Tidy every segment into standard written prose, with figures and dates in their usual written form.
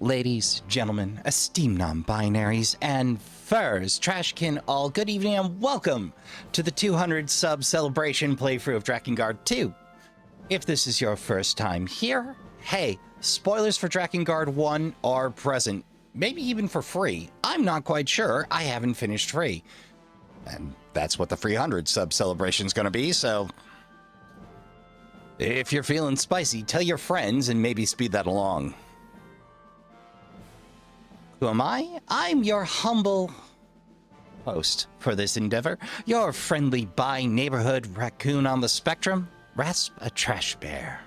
Ladies, gentlemen, esteemed non-binaries, and furs, Trashkin, all good evening and welcome to the 200 sub celebration playthrough of Drakengard 2. If this is your first time here, hey, spoilers for Drakengard 1 are present, maybe even for free. I'm not quite sure, I haven't finished free. And that's what the 300 sub celebration is going to be, so if you're feeling spicy, tell your friends and maybe speed that along. Who am I? I'm your humble host for this endeavor. Your friendly bi-neighborhood raccoon on the spectrum. Rasp a trash bear.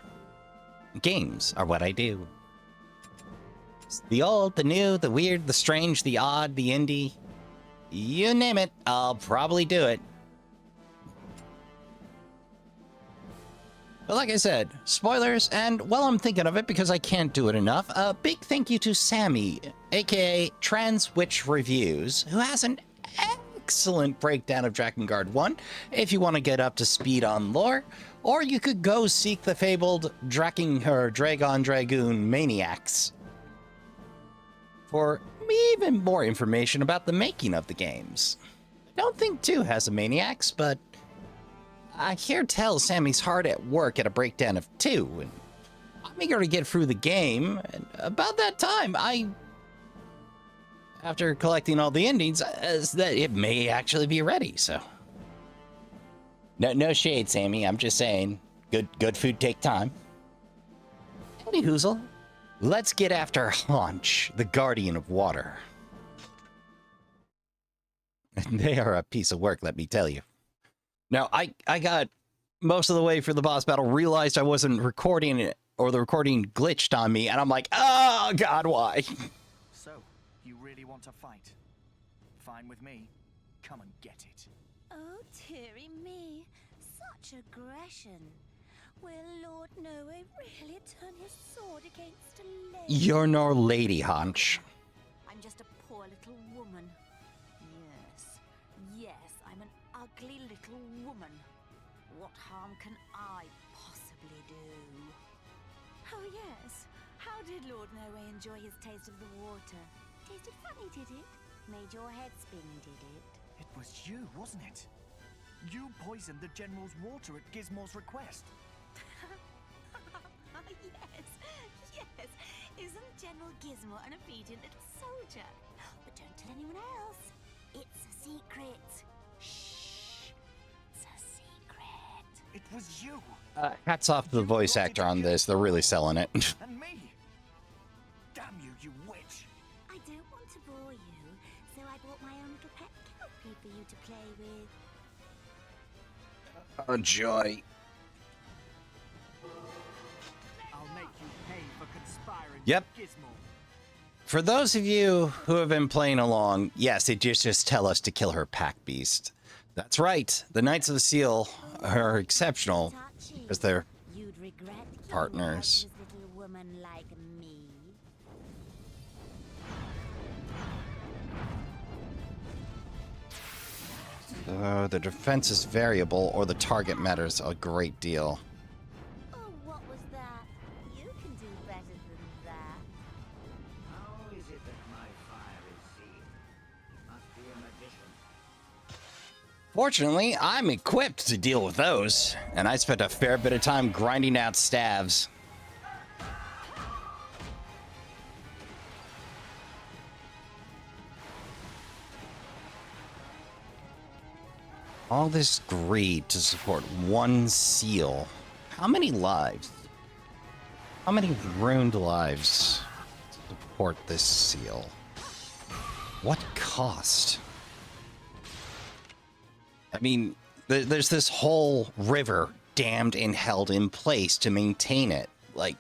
Games are what I do. The old, the new, the weird, the strange, the odd, the indie. You name it, I'll probably do it. But like I said, spoilers, and while I'm thinking of it because I can't do it enough, a big thank you to Sammy, aka Transwitch Reviews, who has an excellent breakdown of Drakengard 1 if you want to get up to speed on lore, or you could go seek the fabled Dragoon Maniacs for even more information about the making of the games. I don't think 2 has a Maniacs, but I hear tell Sammy's hard at work at a breakdown of 2, and I'm eager to get through the game, and about that time, after collecting all the endings, that it may actually be ready, so. No shade, Sammy, I'm just saying, good food take time. Any hoozle, let's get after Haunch, the Guardian of Water. They are a piece of work, let me tell you. Now, I got most of the way for the boss battle, realized I wasn't recording it, or the recording glitched on me, and I'm like, oh god, why? So, you really want to fight? Fine with me. Come and get it. Oh, dearie me. Such aggression. Will Lord Nowe really turn his sword against a lady? You're no lady, Haunch. I'm just a poor little woman. Yes, I'm an ugly little woman. What harm can I possibly do? Oh yes, how did Lord Nowe enjoy his taste of the water? Tasted funny, did it? Made your head spin, did it? It was you, wasn't it? You poisoned the General's water at Gizmo's request. yes. Isn't General Gizmo an obedient little soldier? But don't tell anyone else. It's a secret. Shh. It's a secret. It was you. Hats off to the voice actor on this. They're really selling it. And me. Damn you, you witch. I don't want to bore you, so I bought my own little pet kelpie for you to play with. Oh, joy. I'll make you pay for conspiring Yep. with Gizmo. For those of you who have been playing along, yes, it just tell us to kill her pack beast. That's right. The Knights of the Seal are exceptional because they're You'd regret partners. this little woman like me. The defense is variable, or the target matters a great deal. Oh, what was that? You can do better than that. How is it that my fire is seen? It must be a magician. Fortunately, I'm equipped to deal with those, and I spent a fair bit of time grinding out staves. All this greed to support one seal. How many lives? How many ruined lives to support this seal? What cost? I mean, there's this whole river dammed and held in place to maintain it. Like,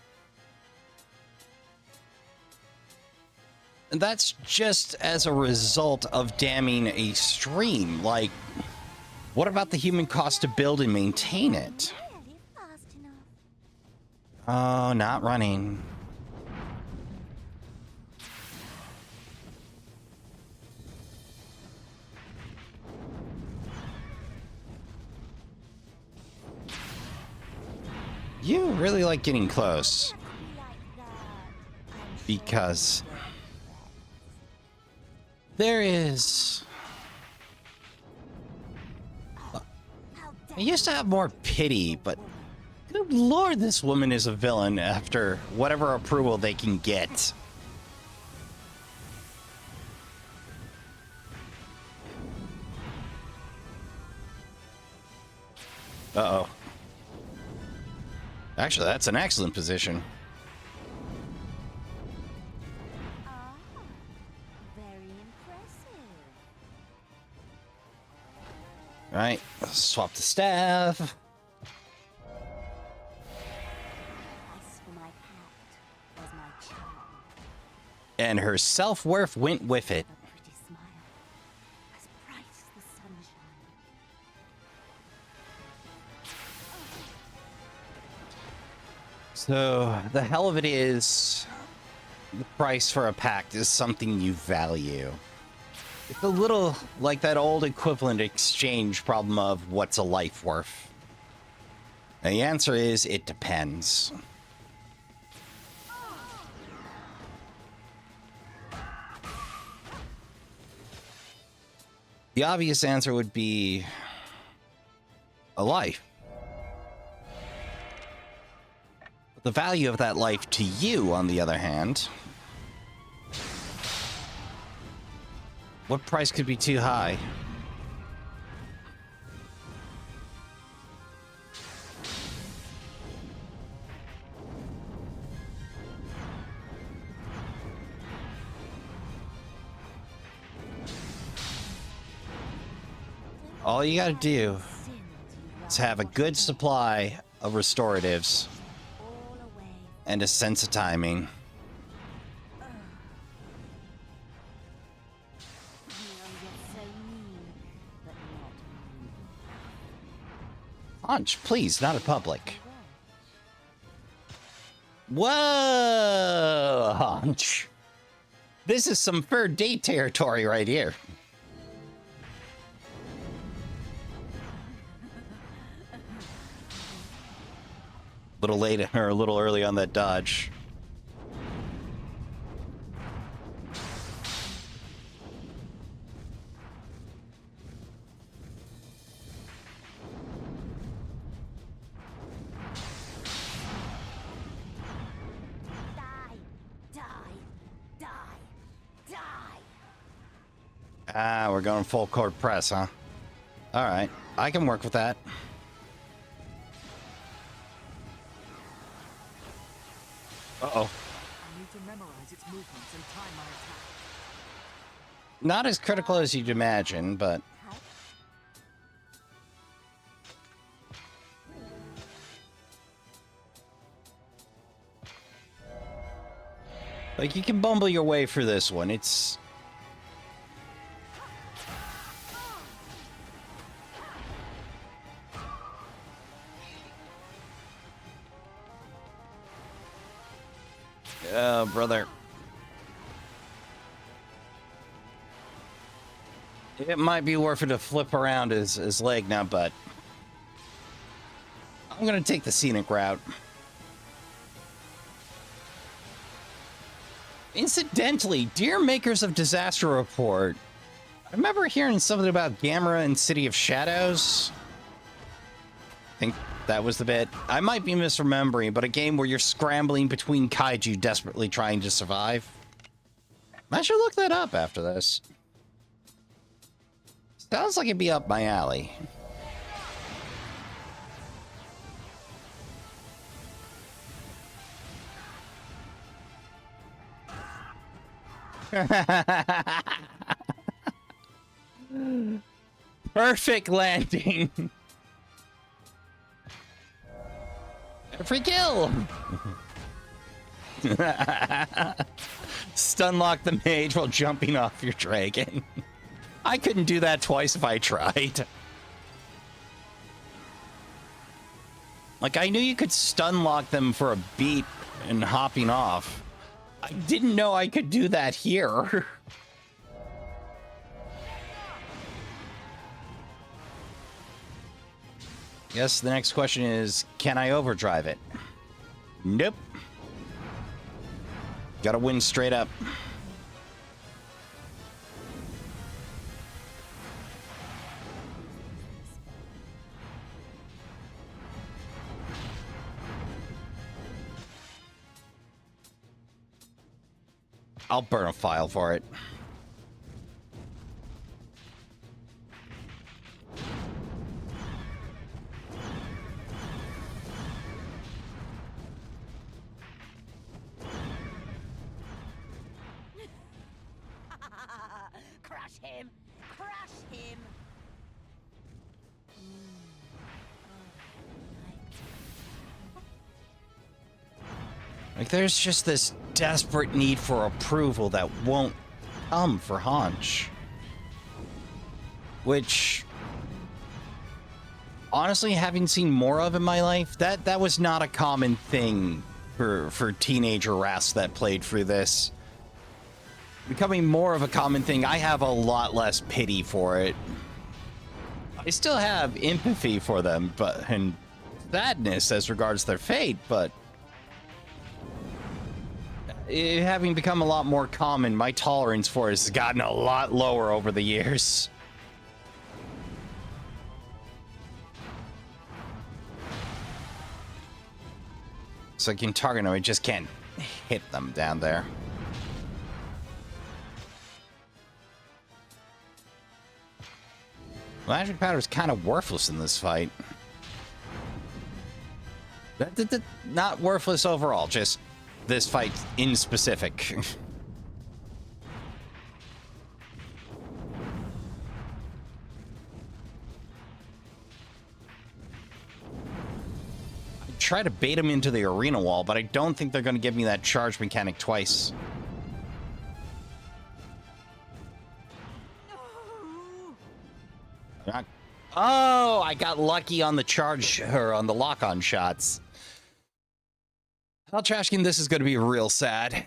and that's just as a result of damming a stream. Like, what about the human cost to build and maintain it? Barely fast enough. Oh, not running. You really like getting close. Like that. I'm Because there is... I used to have more pity, but good lord, this woman is a villain after whatever approval they can get. Uh-oh. Actually, that's an excellent position. Very impressive. Right, swap the staff. Price for my pact was my charm. And her self-worth went with it. A pretty smile, as bright as the sunshine. So, the hell of it is, the price for a pact is something you value. It's a little like that old equivalent exchange problem of what's a life worth. And the answer is, it depends. The obvious answer would be a life. The value of that life to you, on the other hand, what price could be too high? All you gotta do is have a good supply of restoratives All away. and a sense of timing. You know you're so mean, but not mean. Haunch, please, not in public. Whoa, Haunch. This is some third date territory right here. Little late or a little early on that dodge. Die, die, die, die. Ah, we're going full court press, huh? All right, I can work with that. Uh-oh. I need to memorize its movements and time my attack. Not as critical as you'd imagine, but... like, you can bumble your way through this one. It's... oh, brother. It might be worth it to flip around his leg now, but... I'm gonna take the scenic route. Incidentally, dear makers of Disaster Report, I remember hearing something about Gamera and City of Shadows. I think that was the bit. I might be misremembering, but a game where you're scrambling between kaiju desperately trying to survive. I should look that up after this. Sounds like it'd be up my alley. Perfect landing. Free kill. Stun lock the mage while jumping off your dragon. I couldn't do that twice if I tried. Like, I knew you could stun lock them for a beat and hopping off. I didn't know I could do that here. Yes, the next question is, can I overdrive it? Nope. Gotta win straight up. I'll burn a file for it. Crush him! Crush him! Like, there's just this desperate need for approval that won't come for Haunch. Which, honestly, having seen more of in my life, that was not a common thing for teenager rasps that played through this. Becoming more of a common thing, I have a lot less pity for it. I still have empathy for them, and sadness as regards their fate, but it having become a lot more common, my tolerance for it has gotten a lot lower over the years. So I can target them, I just can't hit them down there. Magic powder is kind of worthless in this fight. Not worthless overall, just this fight in specific. I try to bait him into the arena wall, but I don't think they're going to give me that charge mechanic twice. Oh, I got lucky on the charge, or on the lock-on shots. Well, Trashkin, this is going to be real sad. It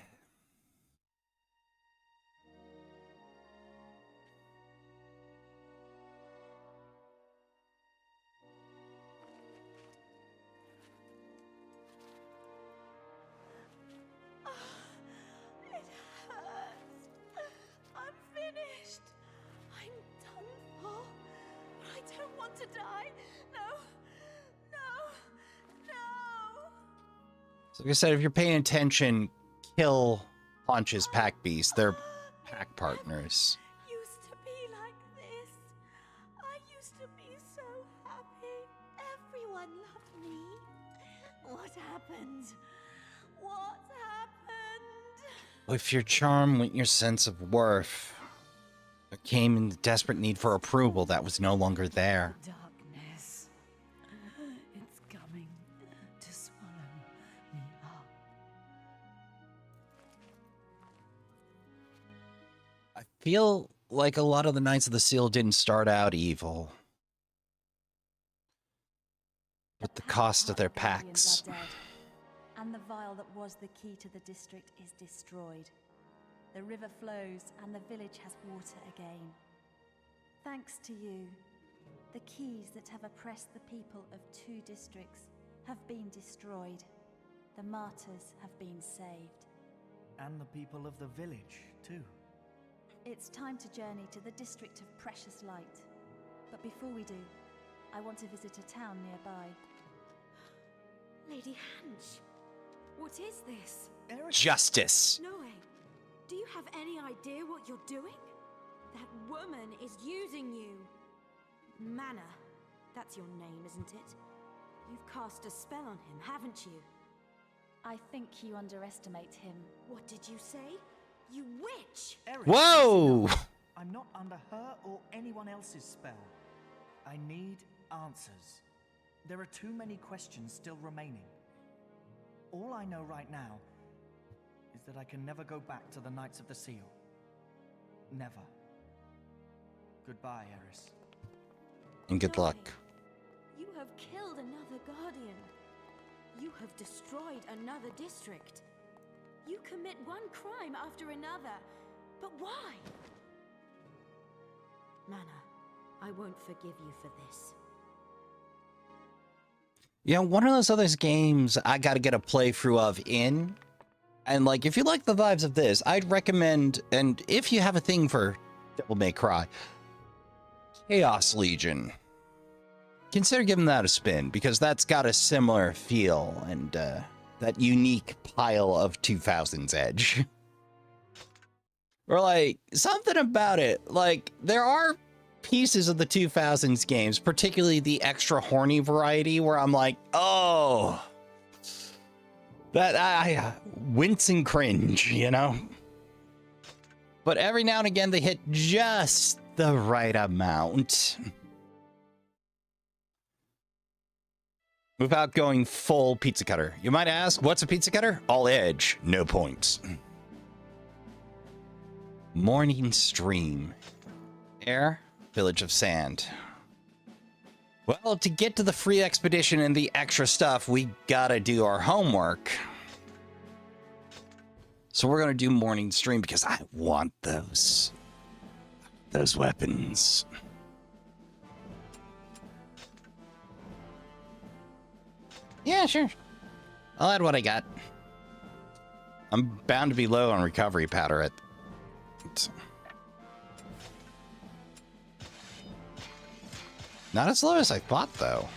hurts. I'm finished. I'm done for. I don't want to die. No. No. No. So like I said, if you're paying attention, kill Haunch's pack beasts. They're pack partners. Used to be like this. I used to be so happy. Everyone loved me. What happened? What happened? With your charm went your sense of worth. There came in the desperate need for approval that was no longer there. Darkness. It's coming to swallow me up. I feel like a lot of the Knights of the Seal didn't start out evil. But the cost of their packs. Are dead, and the vial that was the key to the district is destroyed. The river flows and the village has water again. Thanks to you, the keys that have oppressed the people of 2 districts have been destroyed. The martyrs have been saved. And the people of the village, too. It's time to journey to the district of Precious Light. But before we do, I want to visit a town nearby. Lady Haunch, what is this? Eris, Justice. Nowe, do you have any idea what you're doing? That woman is using you. Mannah, that's your name, isn't it? You've cast a spell on him, haven't you? I think you underestimate him. What did you say? You witch! Eris, Whoa! I'm not under her or anyone else's spell. I need answers. There are too many questions still remaining. All I know right now is that I can never go back to the Knights of the Seal. Never. Goodbye, Eris. And good luck. You have killed another guardian. You have destroyed another district. You commit one crime after another. But why? Mannah, I won't forgive you for this. You know, one of those other games I got to get a playthrough of in And like, if you like the vibes of this, I'd recommend, and if you have a thing for Devil May Cry, Chaos Legion, consider giving that a spin, because that's got a similar feel and that unique pile of 2000s edge. Or like, something about it, like, there are pieces of the 2000s games, particularly the extra horny variety, where I'm like, oh, that I wince and cringe, you know? But every now and again, they hit just the right amount without going full pizza cutter. You might ask, what's a pizza cutter? All edge, no points. Morning stream. Air, Village of Sand. Well, to get to the free expedition and the extra stuff, we gotta do our homework. So we're gonna do morning stream because I want those weapons. Yeah, sure. I'll add what I got. I'm bound to be low on recovery powder at... Not as low as I thought, though.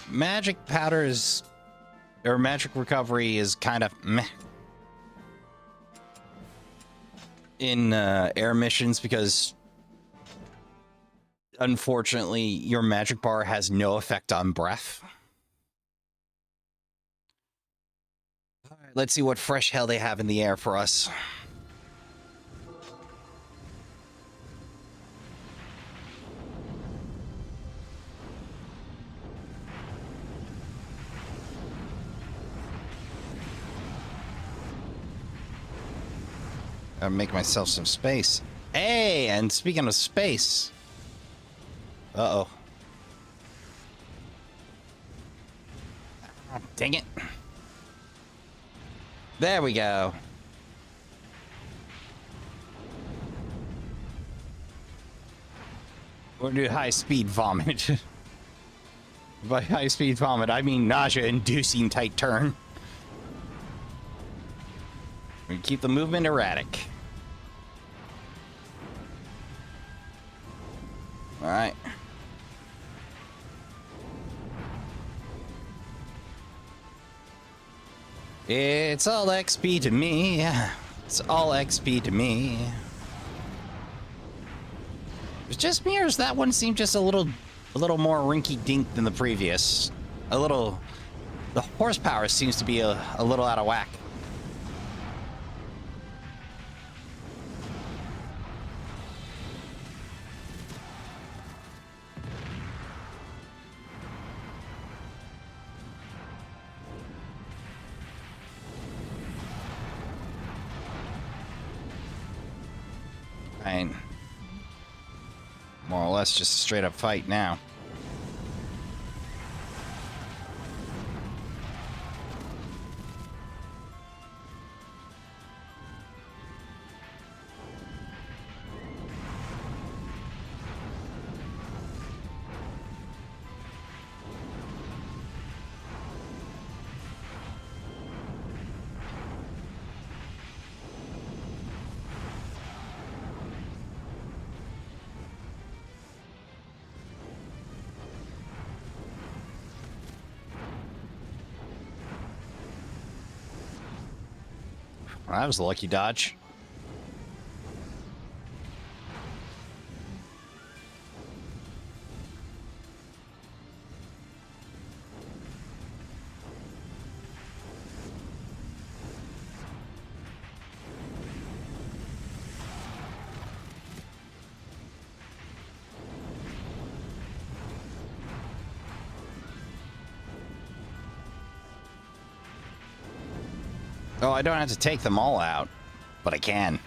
Magic powder is... or magic recovery is kind of meh. In air missions, because unfortunately your magic bar has no effect on breath. All right, let's see what fresh hell they have in the air for us. Gotta make myself some space. Hey, and speaking of space. Uh-oh. Ah, dang it. There we go. We're gonna do high-speed vomit. By high-speed vomit, I mean nausea-inducing tight turn. We keep the movement erratic. All right. It's all XP to me. It's all XP to me. It's just me, or does that one seem just a little more rinky-dink than the previous? The horsepower seems to be a little out of whack. Fine. More or less just a straight up fight now. Well, that was a lucky dodge. Oh, I don't have to take them all out, but I can.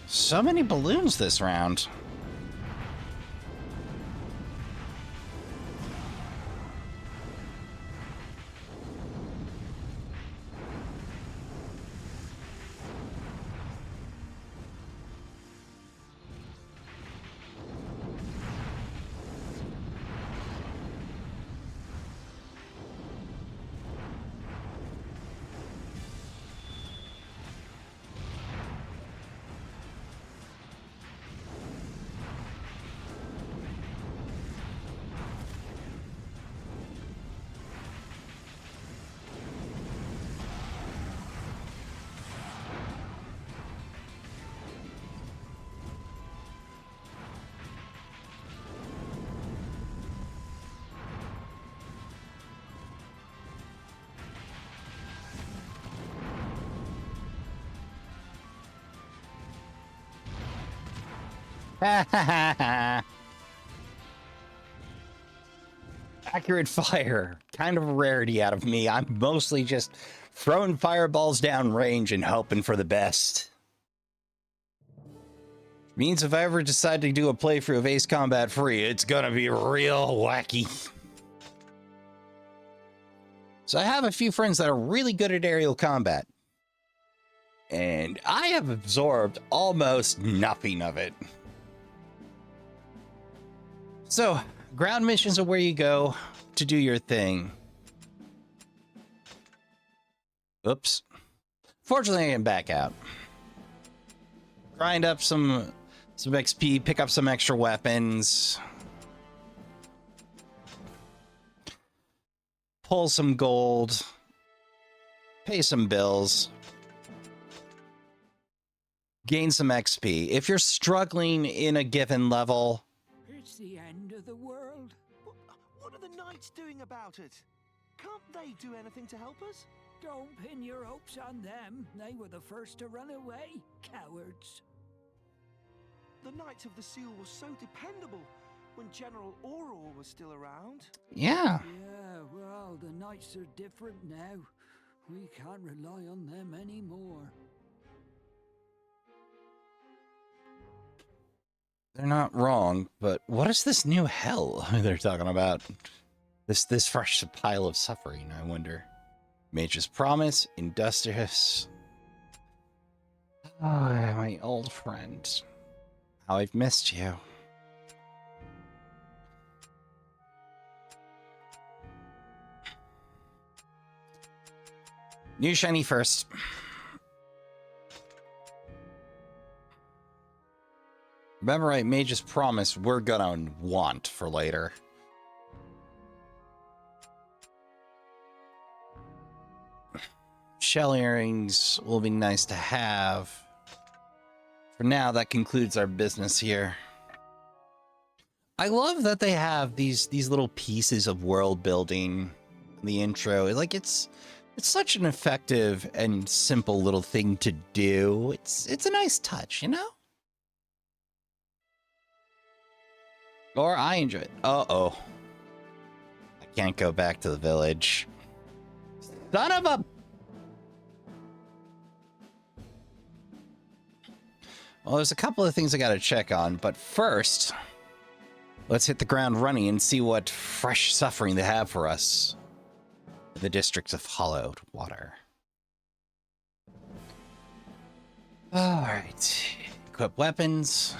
So many balloons this round. Accurate fire. Kind of a rarity out of me. I'm mostly just throwing fireballs down range and hoping for the best. Means if I ever decide to do a playthrough of Ace Combat Free, it's gonna be real wacky. So I have a few friends that are really good at aerial combat. And I have absorbed almost nothing of it. So, ground missions are where you go to do your thing. Oops. Fortunately, I can back out. Grind up some XP, pick up some extra weapons. Pull some gold. Pay some bills. Gain some XP. If you're struggling in a given level... It's the end of the world. What are the knights doing about it? Can't they do anything to help us? Don't pin your hopes on them. They were the first to run away. Cowards. The Knights of the Seal were so dependable when General Oror was still around. Yeah. Yeah, well, the Knights are different now. We can't rely on them anymore. They're not wrong, but what is this new hell they're talking about? This fresh pile of suffering, I wonder. Mage's Promise, Industrious. Oh, my old friend. How I've missed you. New shiny first. Remember, right, Mage's Promise we're gonna want for later. Shell earrings will be nice to have. For now, that concludes our business here. I love that they have these little pieces of world building in the intro. Like it's such an effective and simple little thing to do. It's a nice touch, you know? Or I enjoy it. Uh-oh. I can't go back to the village. Son of a... Well, there's a couple of things I gotta check on, but first, let's hit the ground running and see what fresh suffering they have for us. The districts of Hollowed Water. Alright. Equip weapons.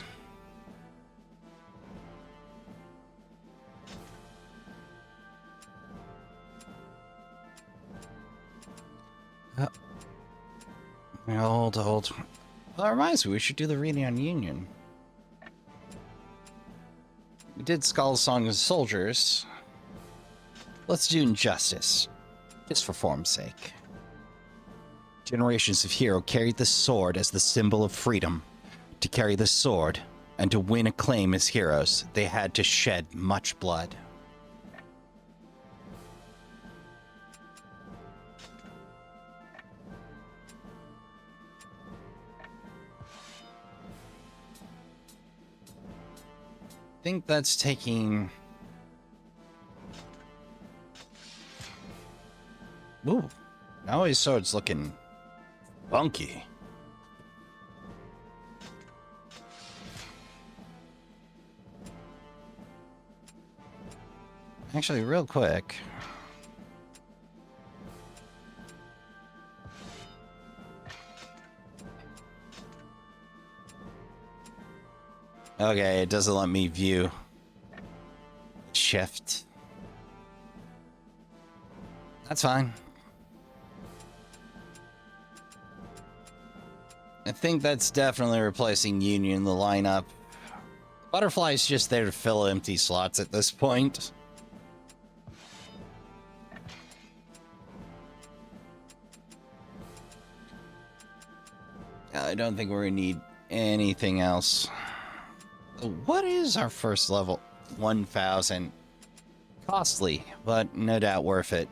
Hold. Well, that reminds me, we should do the reading on Union. We did Skull Song of Soldiers. Let's do Injustice, just for form's sake. Generations of heroes carried the sword as the symbol of freedom. To carry the sword, and to win acclaim as heroes, they had to shed much blood. I think that's taking... Ooh, now his sword's looking funky. Actually, real quick. Okay, it doesn't let me view. Shift. That's fine. I think that's definitely replacing Union in the lineup. Butterfly's just there to fill empty slots at this point. I don't think we're gonna need anything else. What is our first level? 1,000. Costly, but no doubt worth it.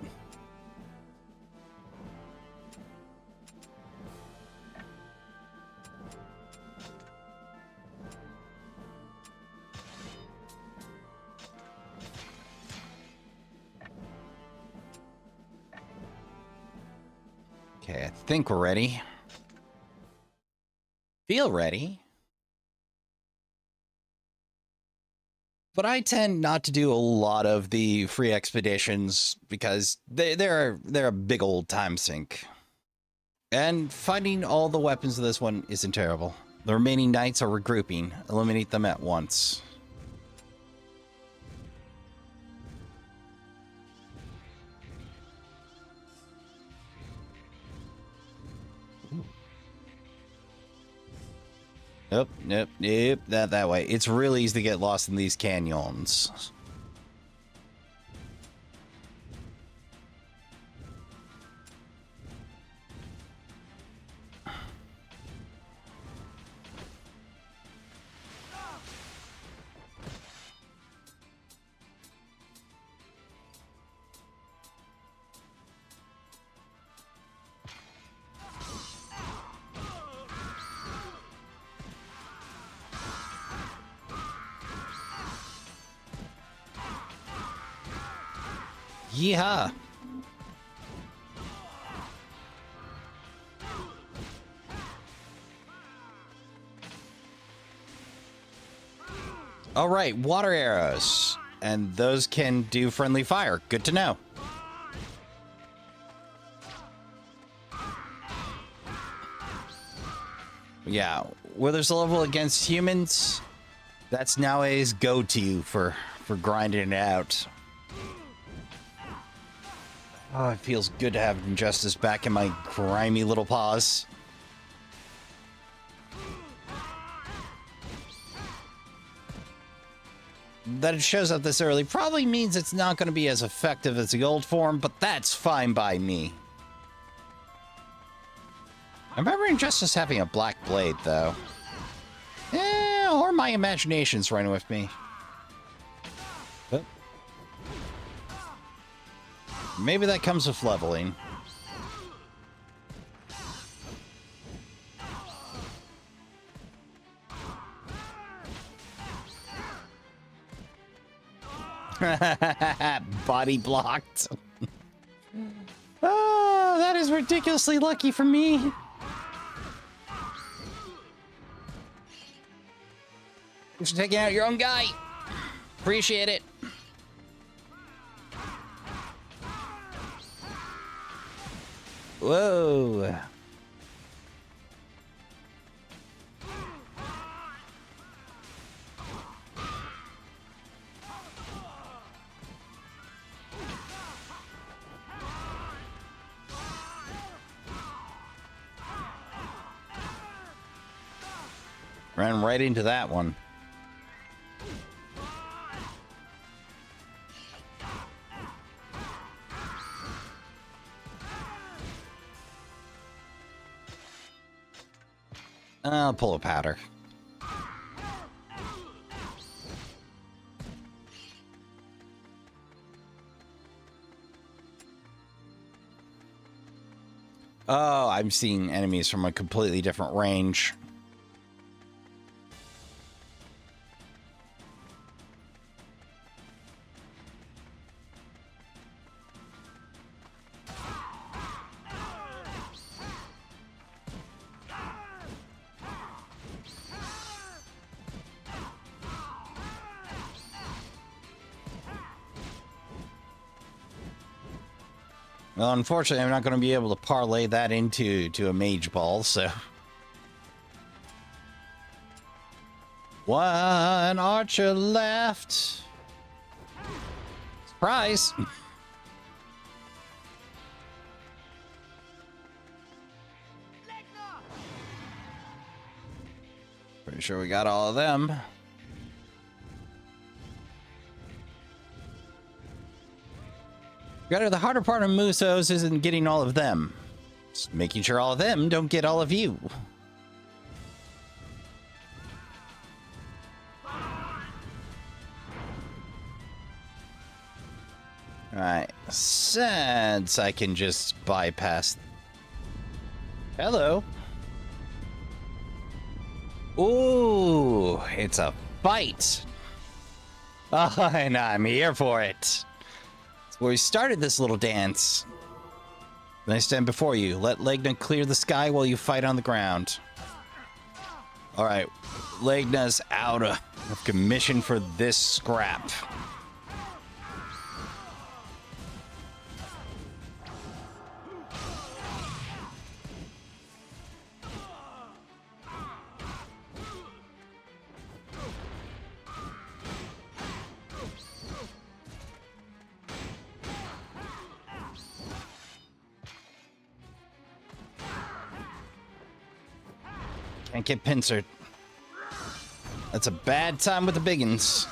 Okay, I think we're ready. Feel ready. But I tend not to do a lot of the free expeditions because they're a big old time sink. And finding all the weapons of this one isn't terrible. The remaining knights are regrouping. Eliminate them at once. Nope, nope, nope, not that way. It's really easy to get lost in these canyons. Yeehaw! All right, water arrows. And those can do friendly fire. Good to know. Yeah, Wither's level against humans, that's nowadays go-to for grinding it out. Oh, it feels good to have Injustice back in my grimy little paws. That it shows up this early probably means it's not going to be as effective as the old form, but that's fine by me. I remember Injustice having a black blade, though. Or my imagination's running with me. But maybe that comes with leveling. Body blocked. Oh, that is ridiculously lucky for me. Thanks for taking out your own guy. Appreciate it. Whoa. Ran right into that one. I'll pull a powder. Oh, I'm seeing enemies from a completely different range. Well, unfortunately, I'm not going to be able to parlay that into a mage ball, so... One archer left. Surprise! Pretty sure we got all of them. The harder part of Musos isn't getting all of them. It's making sure all of them don't get all of you. Alright, since I can just bypass... Hello. Ooh, it's a fight. Oh, and I'm here for it. Where we started this little dance. Then I stand before you. Let Legna clear the sky while you fight on the ground. Alright, Legna's out of commission for this scrap. Can't get pincered. That's a bad time with the biggins.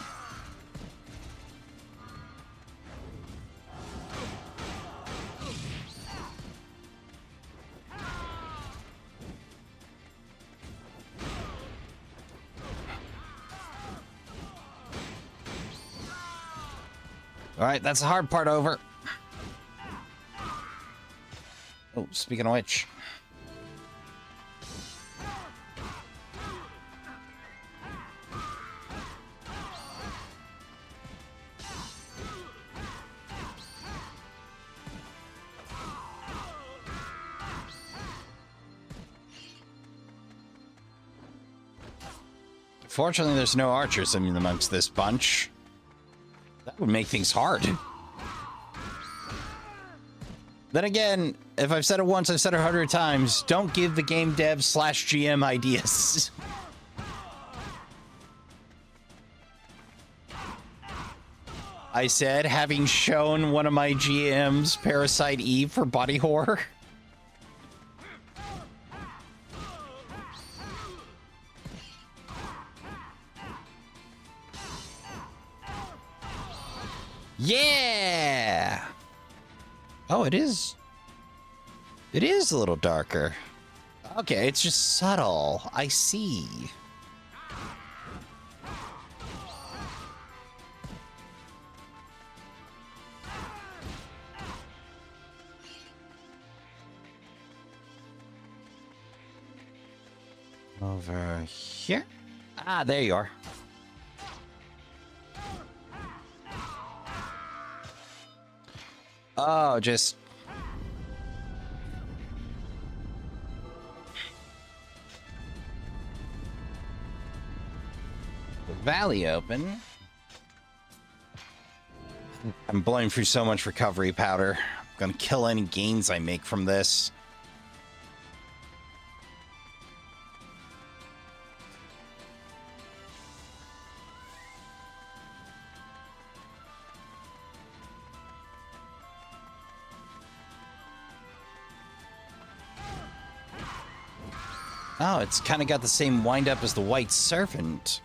All right, that's the hard part over. Oh, speaking of which. Fortunately, there's no archers amongst this bunch. That would make things hard. Then again, if I've said it once, I've said it 100 times. Don't give the game dev / GM ideas. I said, having shown one of my GMs Parasite Eve for body horror. Yeah! Oh, it is. It is a little darker. Okay, it's just subtle. I see. Over here? Ah, there you are. Oh, just... the valley open. I'm blowing through so much recovery powder. I'm gonna kill any gains I make from this. Oh, it's kind of got the same wind-up as the White Serpent.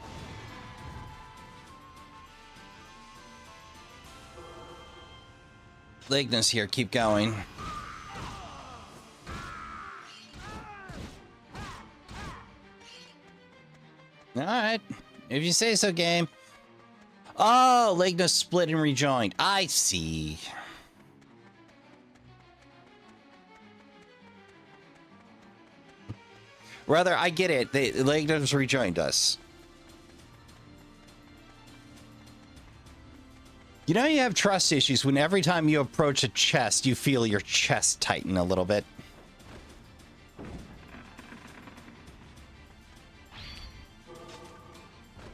Lignas here, keep going. Alright, if you say so, game. Oh, Lignas split and rejoined. I see. Rather, I get it. Lignas rejoined us. You know you have trust issues when every time you approach a chest, you feel your chest tighten a little bit.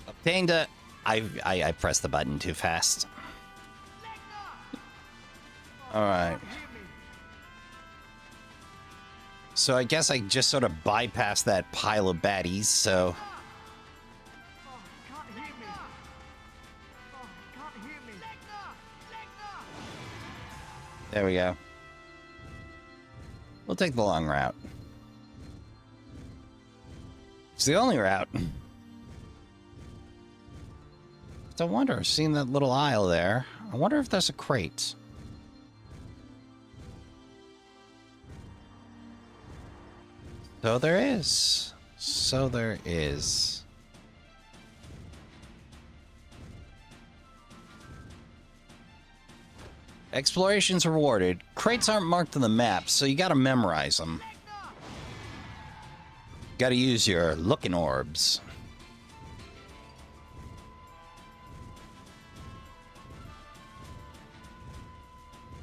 Obtained a... I pressed the button too fast. Alright. So I guess I just sort of bypassed that pile of baddies, so... There we go. We'll take the long route. It's the only route. I wonder, seeing that little aisle there, I wonder if there's a crate. So there is. So there is. Exploration's rewarded. Crates aren't marked on the map, so you gotta memorize them. Gotta use your looking orbs.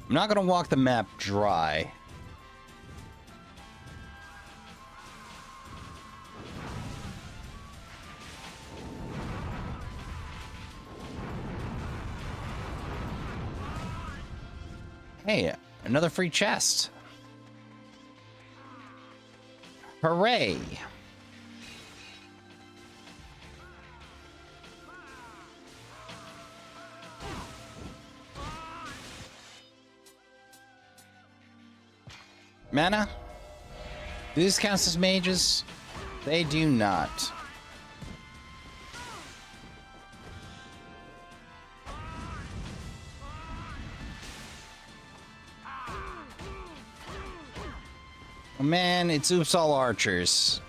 I'm not gonna walk the map dry. Hey, another free chest. Hooray! Mana? Do these count as mages? They do not. Oh man, it's oops all archers.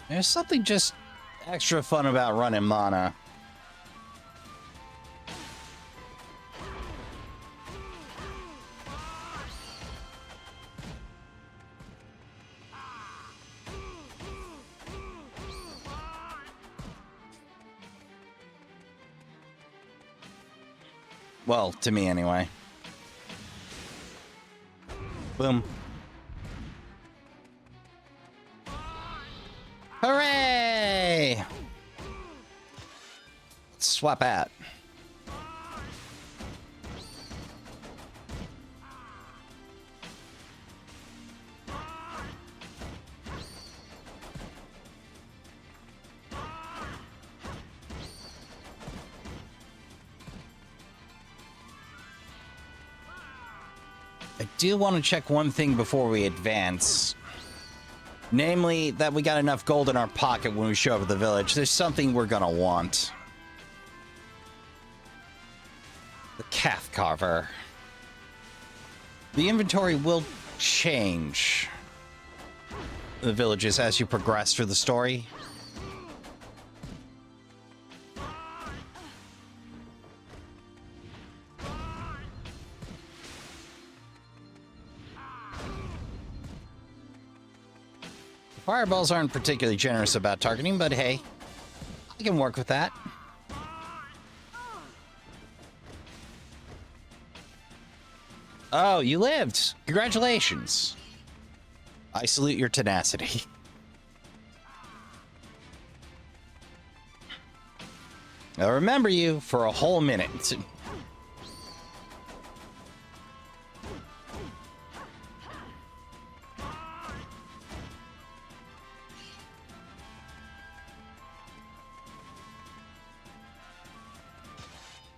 There's something just extra fun about running mana. Well, to me anyway. Boom. Hooray! Let's swap out. I do want to check one thing before we advance. Namely, that we got enough gold in our pocket when we show up at the village. There's something we're gonna want. The calf carver. The inventory will change the villages as you progress through the story. Fireballs aren't particularly generous about targeting, but hey, I can work with that. Oh, you lived. Congratulations. I salute your tenacity. I'll remember you for a whole minute.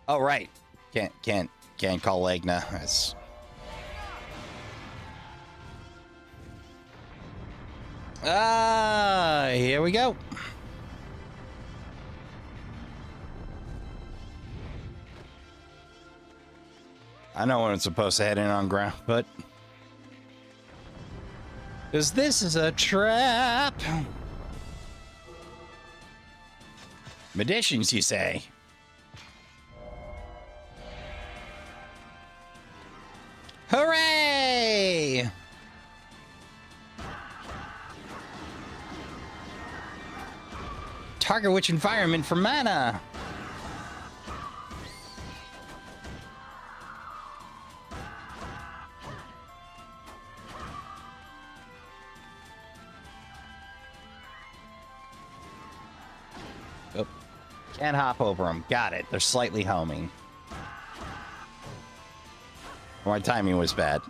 Oh, right. Can't call Legna. That's... here we go. I know when it's supposed to head in on ground, but... because this is a trap. Magicians, you say? Hooray! Target which environment for mana? Oh, can't hop over them. Got it. They're slightly homing. My timing was bad.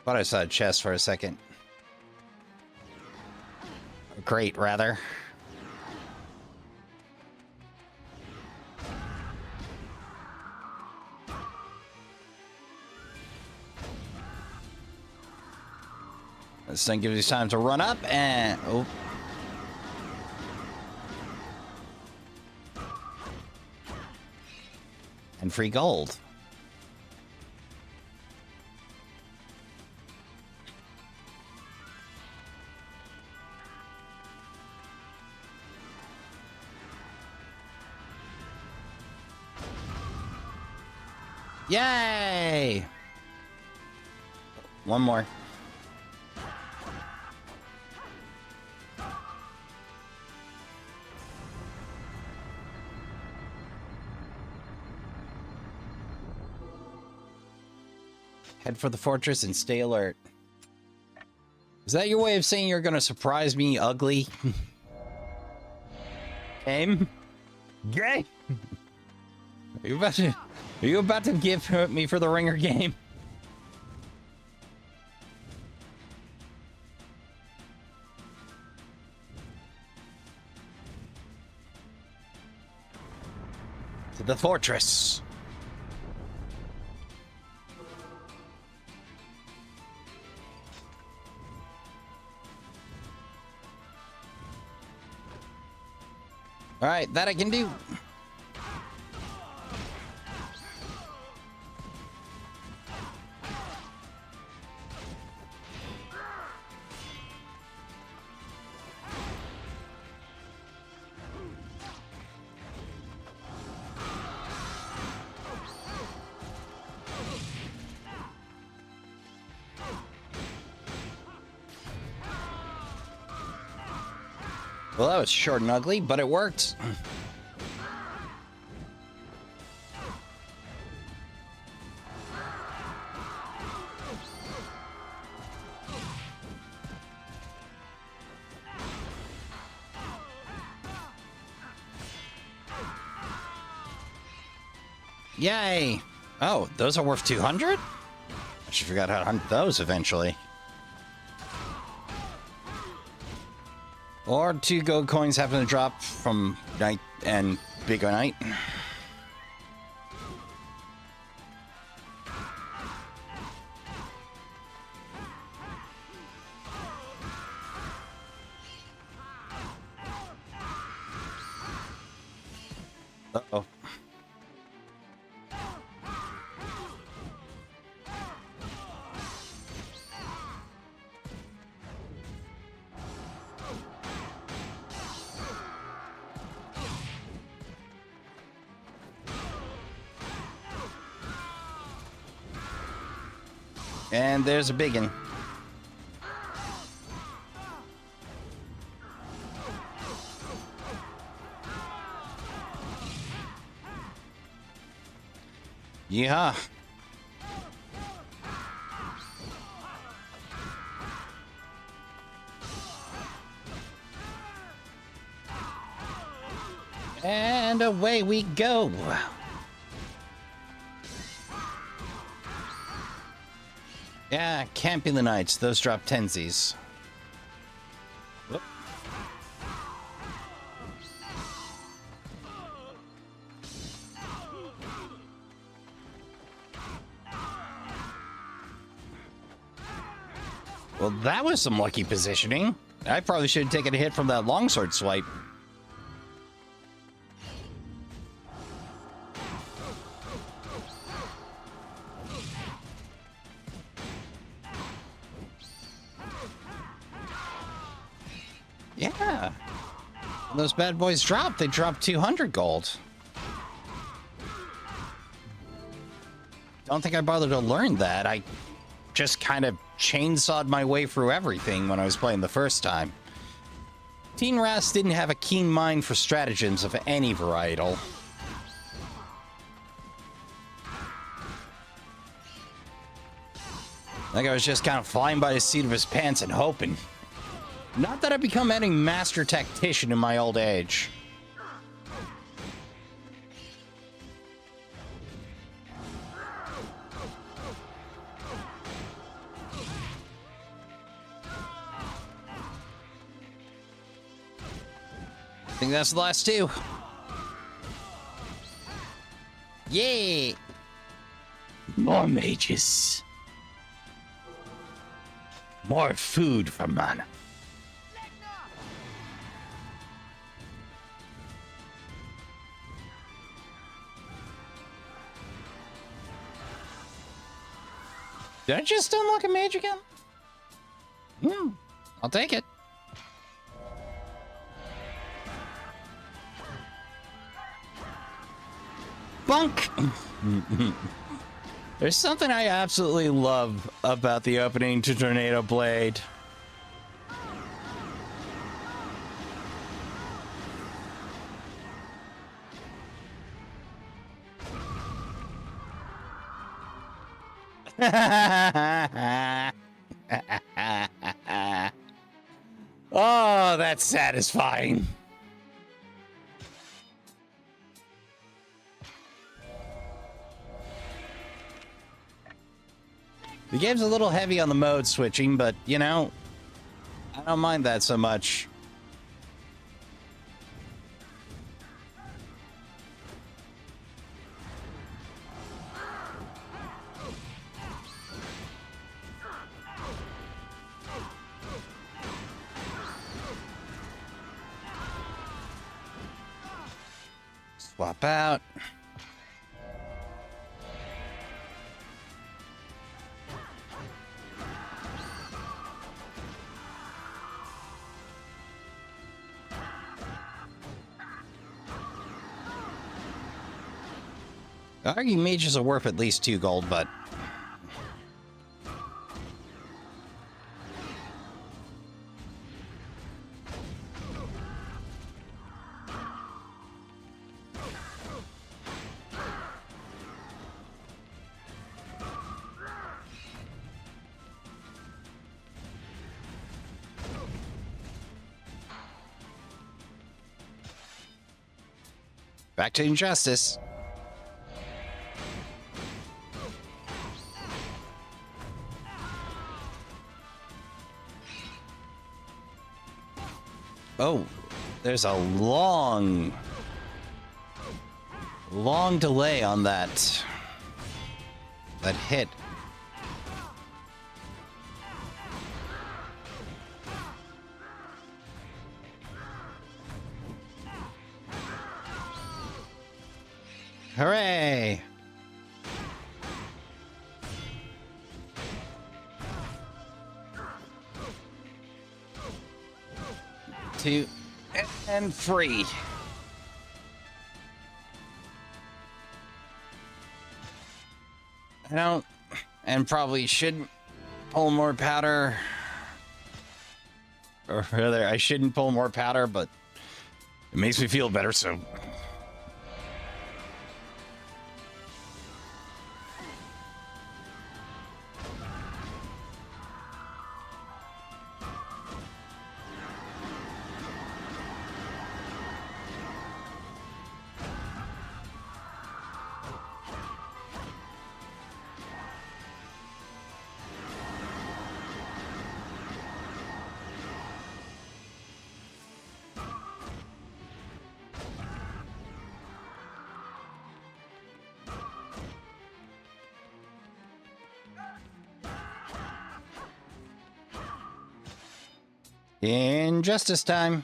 Thought I saw a chest for a second. Great, rather. This thing gives you time to run up and... oh. And free gold. Yay! One more. Head for the fortress and stay alert. Is that your way of saying you're gonna surprise me, ugly? Game? Game? Are you about to give me for the ringer game? To the fortress. All right, that I can do. Well, that was short and ugly, but it worked. Yay! Oh, those are worth 200? I should forgot how to hunt those eventually. Or 2 gold coins happen to drop from night and big o' night. Uh-oh. And there's a biggin. Yeah. And away we go. Yeah, camping the Knights. Those drop tensies. Whoop. Well, that was some lucky positioning. I probably should have taken a hit from that longsword swipe. Yeah. When those bad boys drop, they drop 200 gold. Don't think I bothered to learn that. I just kind of chainsawed my way through everything when I was playing the first time. Teen Ras didn't have a keen mind for stratagems of any varietal. Like I was just kind of flying by the seat of his pants and hoping. Not that I've become any master tactician in my old age. I think that's the last 2. Yay! More mages. More food for Mannah. Did I just unlock a mage again? I'll take it. Bunk! There's something I absolutely love about the opening to Tornado Blade. Oh, that's satisfying. The game's a little heavy on the mode switching, but, you know, I don't mind that so much. Swap out. I argue mages are worth at least 2 gold, but... back to injustice. Oh, there's a long delay on that hit. Hooray! Two and free. I don't, and probably shouldn't pull more powder. Or rather, I shouldn't pull more powder, but it makes me feel better, so. Injustice time.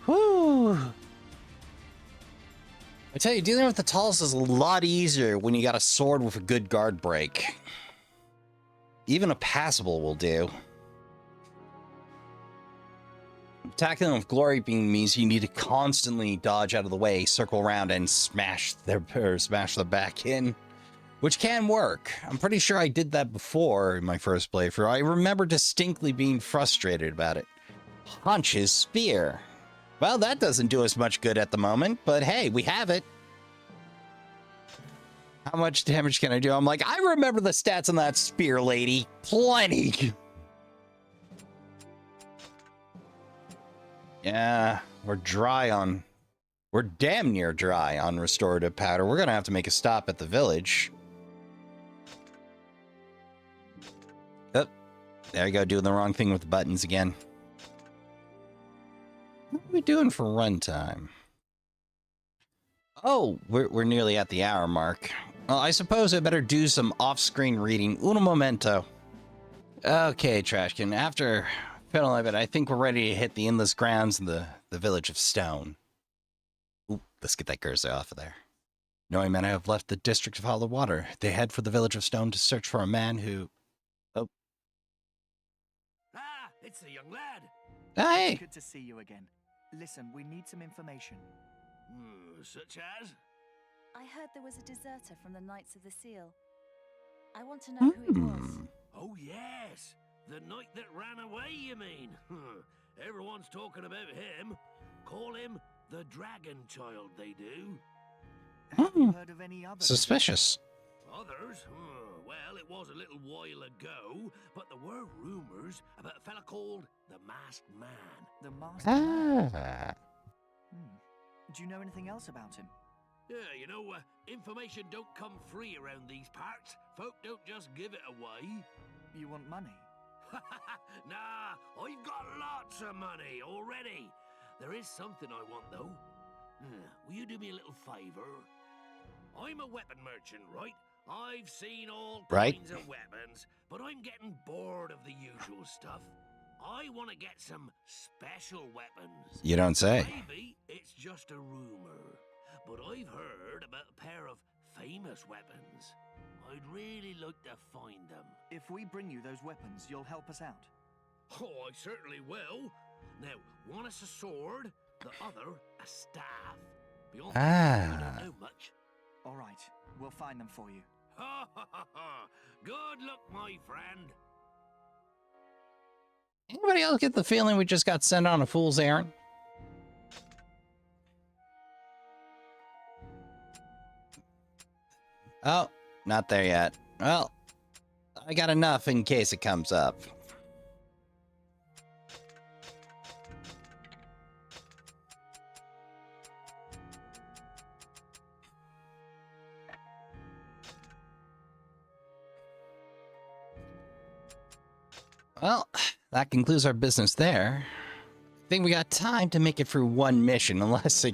Whew. I tell you, dealing with the tallest is a lot easier when you got a sword with a good guard break. Even a passable will do. Attacking them with glory beam means you need to constantly dodge out of the way, circle around, and smash the back in, which can work. I'm pretty sure I did that before in my first playthrough. I remember distinctly being frustrated about it. Haunch's spear. Well, that doesn't do us much good at the moment, but hey, we have it. How much damage can I do? I'm like, I remember the stats on that spear, lady. Plenty. Yeah, we're damn near dry on restorative powder. We're gonna have to make a stop at the village. Oh, there we go, doing the wrong thing with the buttons again. What are we doing for runtime? Oh, we're nearly at the hour mark. Well, I suppose I better do some off-screen reading. Un momento. Okay, Trashkin, after fiddling a bit, I think we're ready to hit the endless grounds in the village of Stone. Ooh, let's get that cursor off of there. Nowe and Mannah have left the district of Hollow Water. They head for the village of Stone to search for a man who... Oh. Ah, it's a young lad. Hey! Good to see you again. Listen, we need some information. Such as? I heard there was a deserter from the Knights of the Seal. I want to know who it was. Oh, yes. The knight that ran away, you mean? Everyone's talking about him. Call him the Dragon Child, they do. Have you heard of any others? Suspicious. Others? Well, it was a little while ago, but there were rumors about a fella called the Masked Man. The Master Man? Ah. Do you know anything else about him? Yeah, you know, information don't come free around these parts. Folk don't just give it away. You want money? Nah, I've got lots of money already. There is something I want, though. Will you do me a little favor? I'm a weapon merchant, right? I've seen all kinds of weapons, but I'm getting bored of the usual stuff. I want to get some special weapons. You don't say. Maybe it's just a rumor, but I've heard about a pair of famous weapons. I'd really like to find them. If we bring you those weapons, you'll help us out. Oh, I certainly will. Now, one is a sword, the other a staff. Beyond that, I don't know much. All right, we'll find them for you. Ha ha ha ha! Good luck, my friend. Anybody else get the feeling we just got sent on a fool's errand? Oh, not there yet. Well, I got enough in case it comes up. Well, that concludes our business there. I think we got time to make it through one mission, unless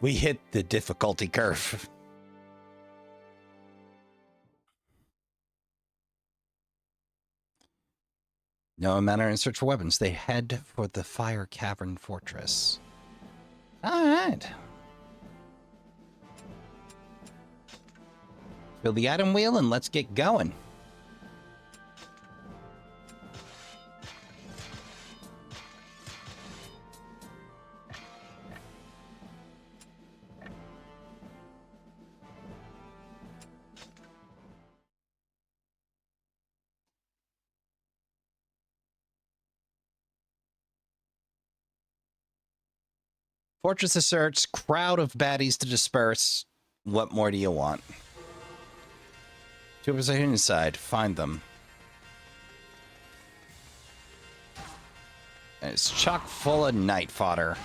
we hit the difficulty curve. Nowe and Mannah are in search for weapons. They head for the Fire Cavern Fortress. Alright. Fill the item wheel and let's get going. Fortress asserts, crowd of baddies to disperse. What more do you want? Troopers are inside. Find them. And it's chock full of night fodder.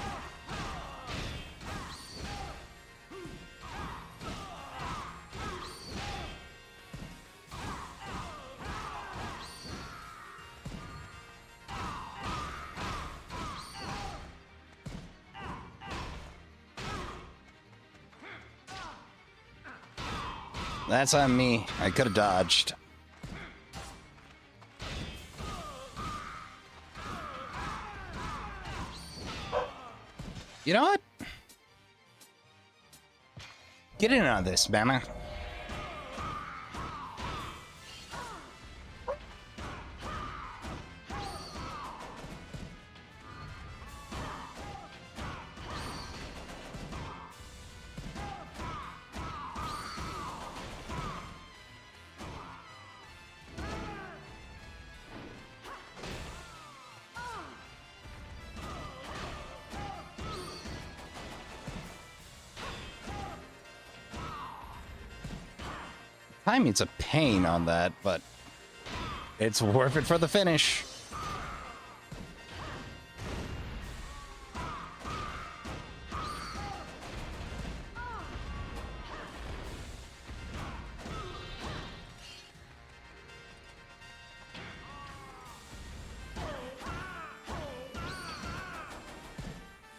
That's on me. I could have dodged. You know what? Get in on this, Mannah. Timing's a pain on that, but it's worth it for the finish.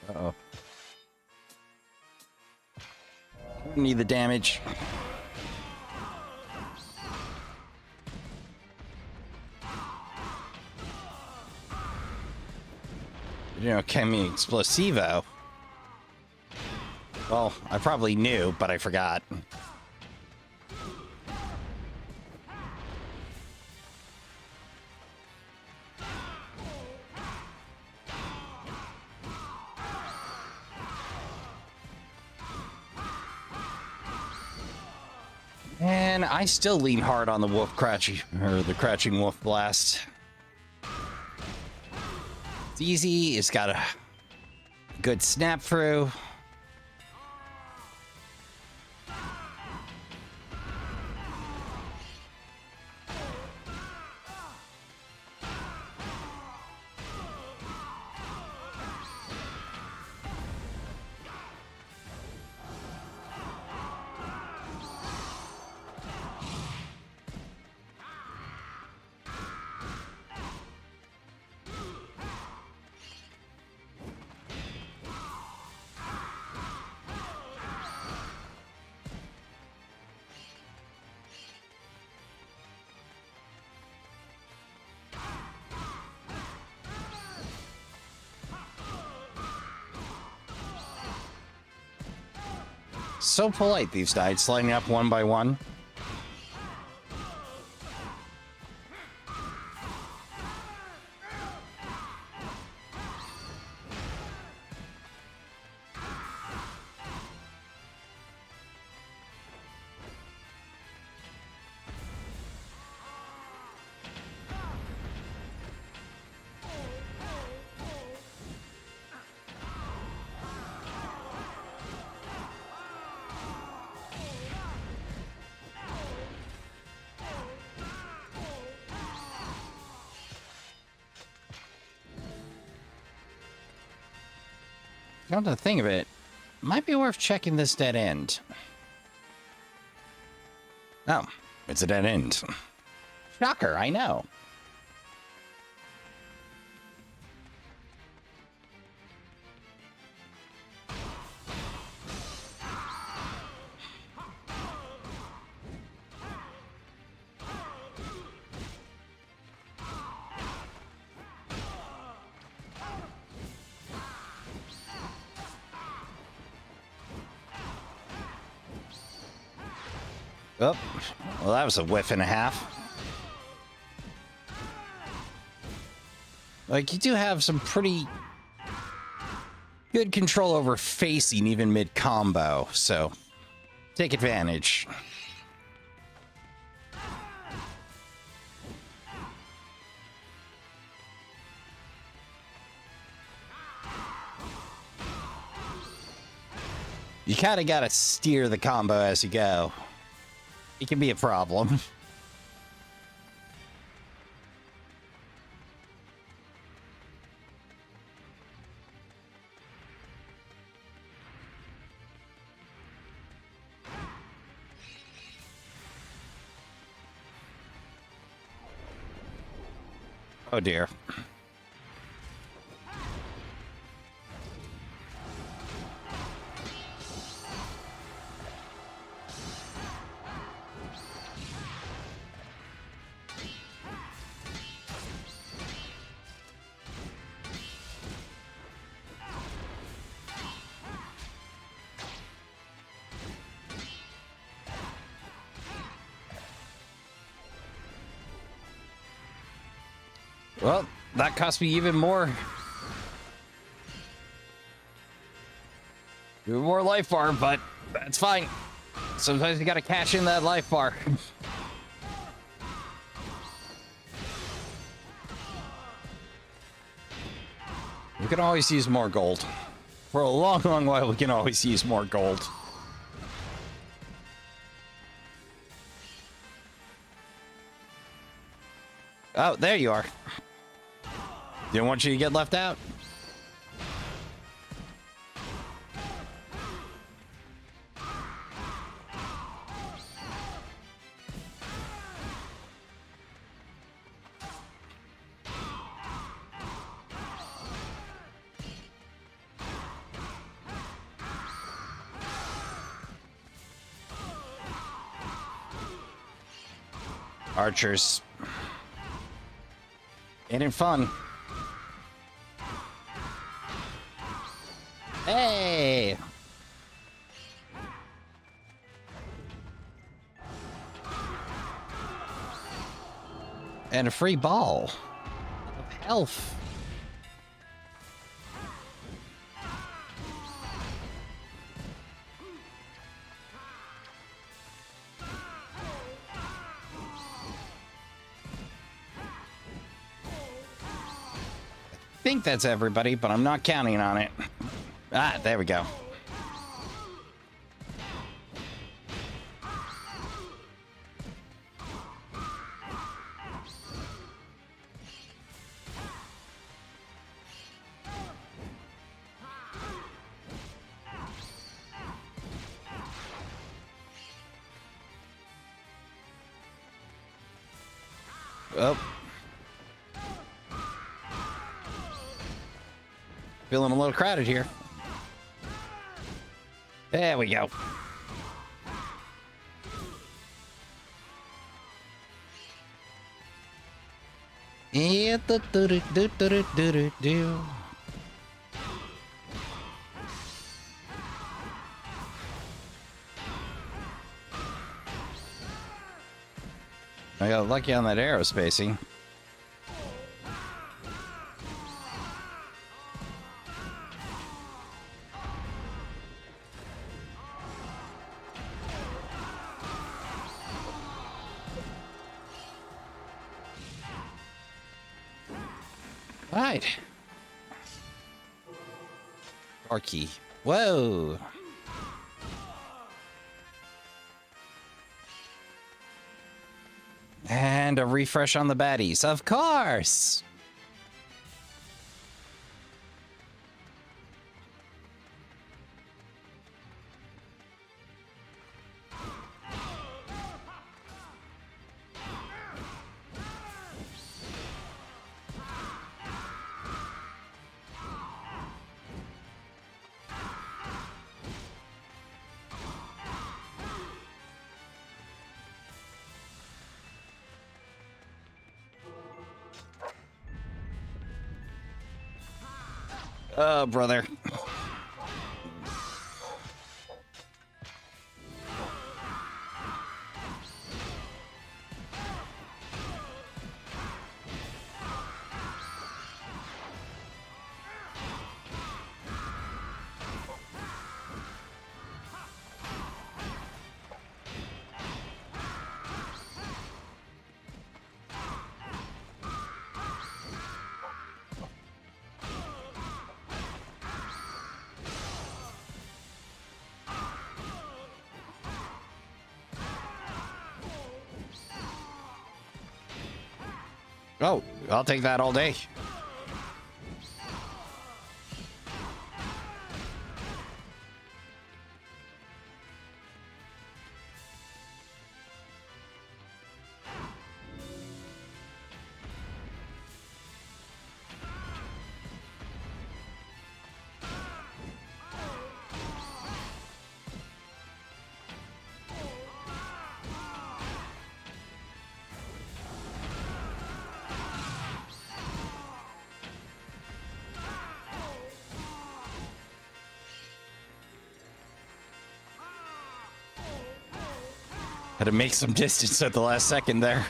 Uh-oh. Need the damage. You know, Chemi Explosivo. Well, I probably knew, but I forgot. And I still lean hard on the wolf crouching, or the crouching wolf blast. It's easy. It's got a good snap through. So polite, these knights, lining up one by one. Come to think of it, might be worth checking this dead end. Oh, it's a dead end. Shocker, I know. Oh, well, that was a whiff and a half. Like, you do have some pretty good control over facing even mid-combo, so take advantage. You kind of got to steer the combo as you go. It can be a problem. Oh dear. Well, that cost me even more. Even more life bar, but that's fine. Sometimes you gotta cash in that life bar. We can always use more gold. For a long, long while, we can always use more gold. Oh, there you are. Didn't want you to get left out. Archers. Ain't it fun? Hey! And a free ball of health. I think that's everybody, but I'm not counting on it. Ah, there we go. Oh. Feeling a little crowded here. There we go. Yeah, do. I got lucky on that aerospacing. Right. Door key. Whoa. And a refresh on the baddies, of course. Oh, brother. Oh, I'll take that all day. Had to make some distance at the last second there.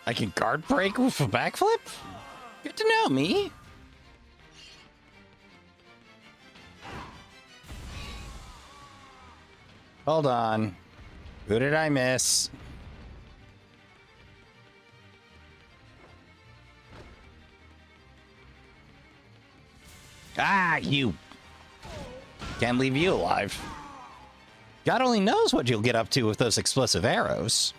I can guard break with a backflip? Good to know, me. Hold on. Who did I miss? Ah, you. Can't leave you alive. God only knows what you'll get up to with those explosive arrows.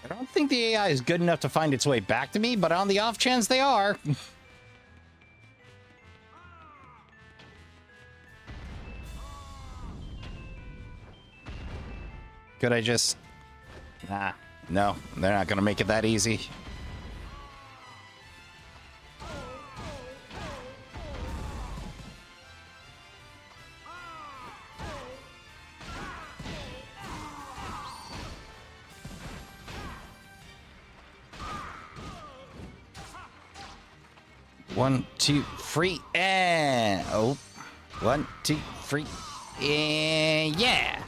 I don't think the AI is good enough to find its way back to me, but on the off chance they are. Could I just... Nah, no, they're not gonna make it that easy. One, two, free, and... Oh. 1, 2, 3, and... Yeah!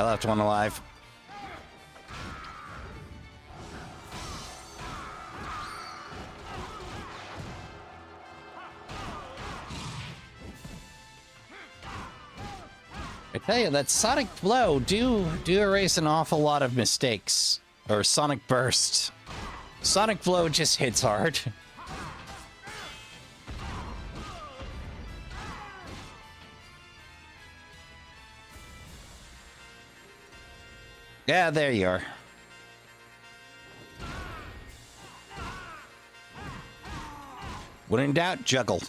I left one alive. I tell you, that Sonic Blow do erase an awful lot of mistakes. Or Sonic Burst. Sonic Blow just hits hard. Yeah, there you are. When in doubt, juggle.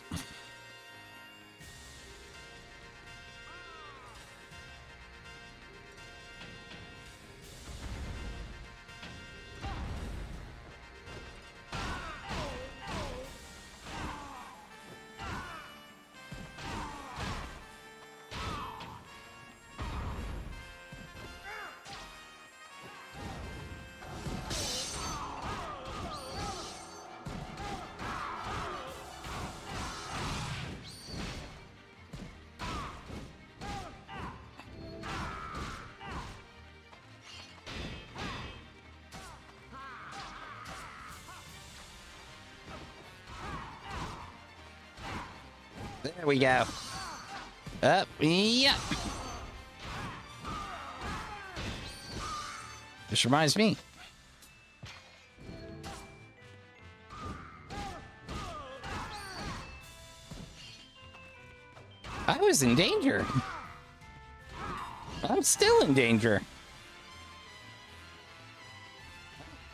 There we go. Up, yep. This reminds me. I was in danger. I'm still in danger.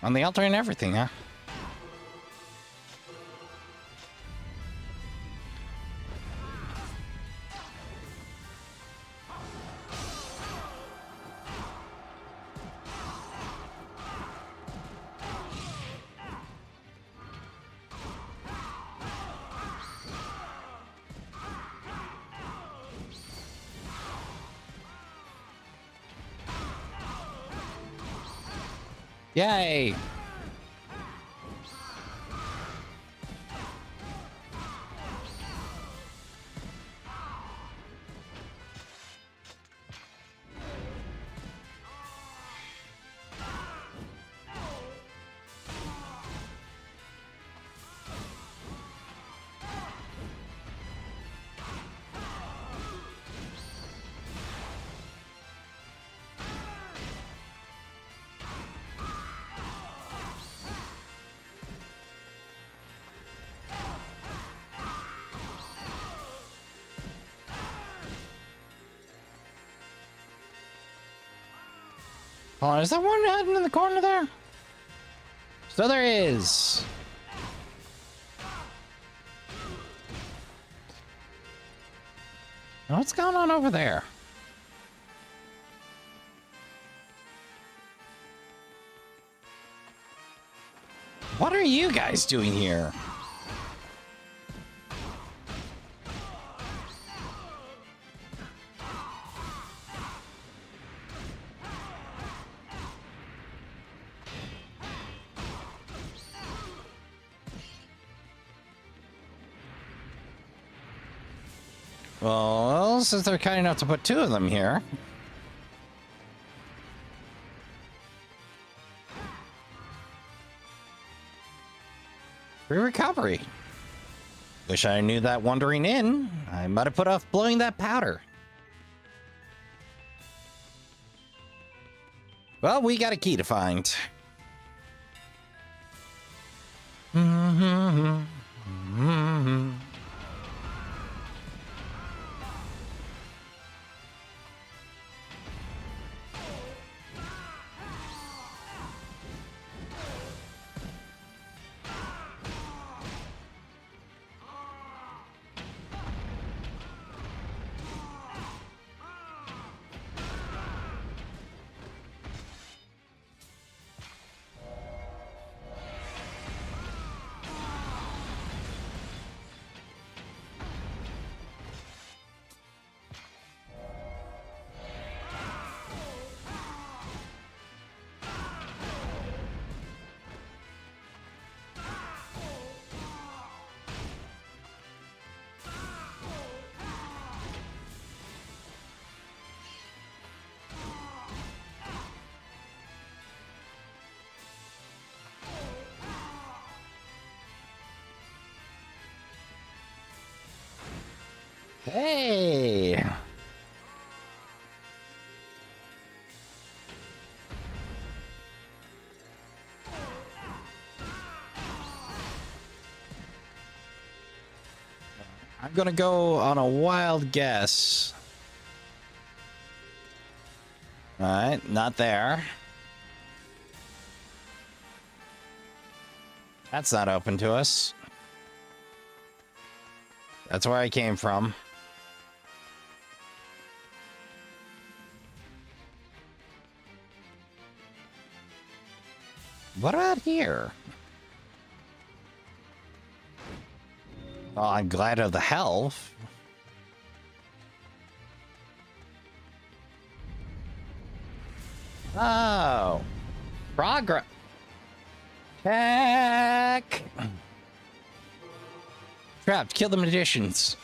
On the altar and everything, huh? Yay! Hold on, is that one hiding in the corner there? So there is. What's going on over there? What are you guys doing here? Well, since they're kind enough to put two of them here. Free recovery. Wish I knew that wandering in. I might have put off blowing that powder. Well, we got a key to find. Hey! I'm gonna go on a wild guess. Alright, not there. That's not open to us. That's where I came from. What about here? Oh, I'm glad of the health. Oh. Progress. Heck. Trapped. Kill the magicians.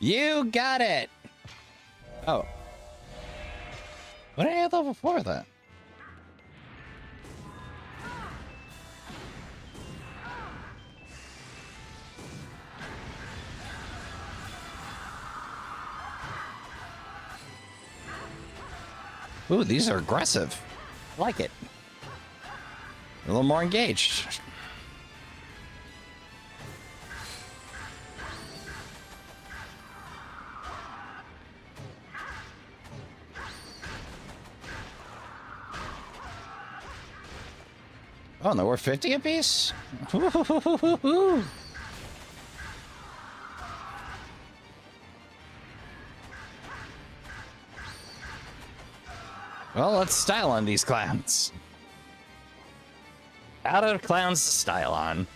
You got it. Oh. What did I have level 4 then? Ooh, these are aggressive. I like it. A little more engaged. Oh, no, we're 50 apiece? Ooh. Well, let's style on these clowns. Out of clowns to style on.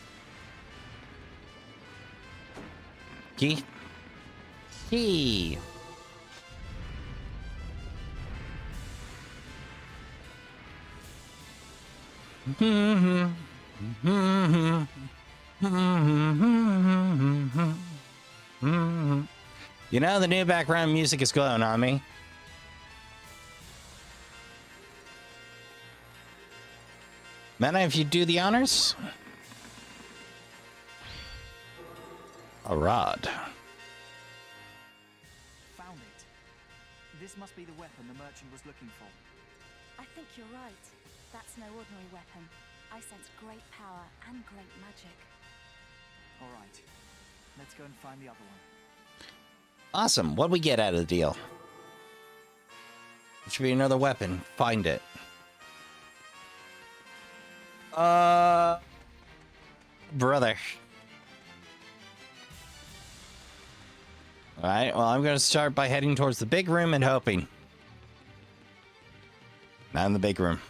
Key. Key. You know, the new background music is glowing on me. Mannah, if you do the honors. A rod. Found it. This must be the weapon the merchant was looking for. I think you're right. That's no ordinary weapon. I sense great power and great magic. All right. Let's go and find the other one. Awesome. What'd we get out of the deal? It should be another weapon. Find it. Brother. All right. Well, I'm going to start by heading towards the big room and hoping. Not in the big room.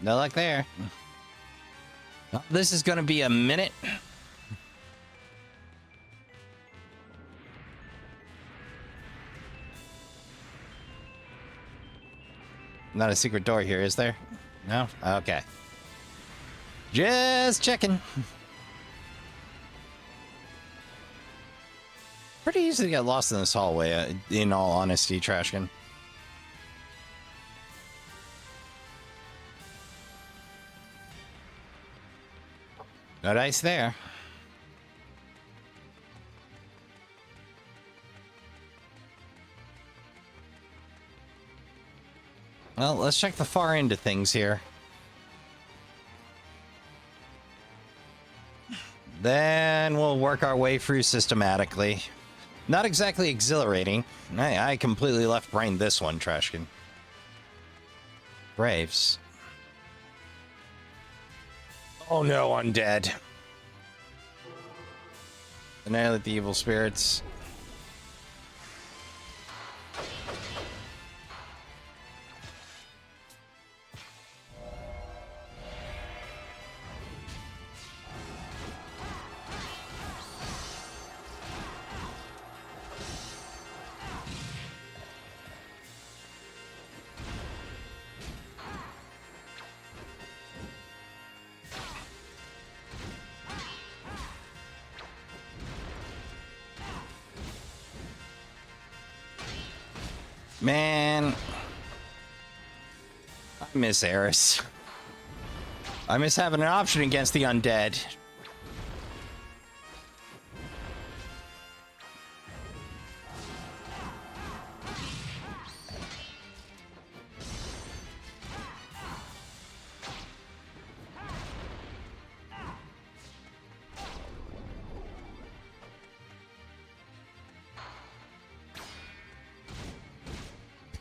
No luck there. Well, this is going to be a minute. Not a secret door here, is there? No? Okay. Just checking. Pretty easy to get lost in this hallway, in all honesty, Trashkin. No dice there. Well, let's check the far end of things here. Then we'll work our way through systematically. Not exactly exhilarating. I completely left-brained this one, Trashkin. Braves. Oh no, undead. Annihilate the evil spirits. Man. I miss Eris. I miss having an option against the undead.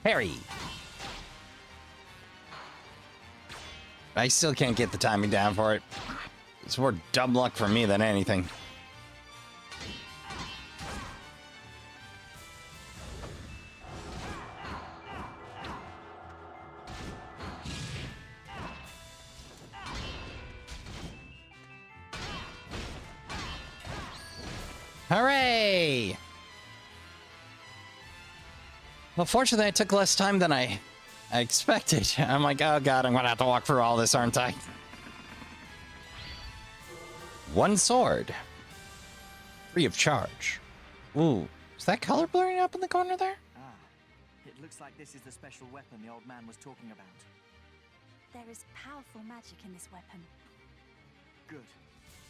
Parry. I still can't get the timing down for it. It's more dumb luck for me than anything. Hooray! Well, fortunately, it took less time than I expected. I'm like, oh god, I'm gonna have to walk through all this, aren't I? One sword. Free of charge. Ooh, is that color blurring up in the corner there? Ah, it looks like this is the special weapon the old man was talking about. There is powerful magic in this weapon. Good.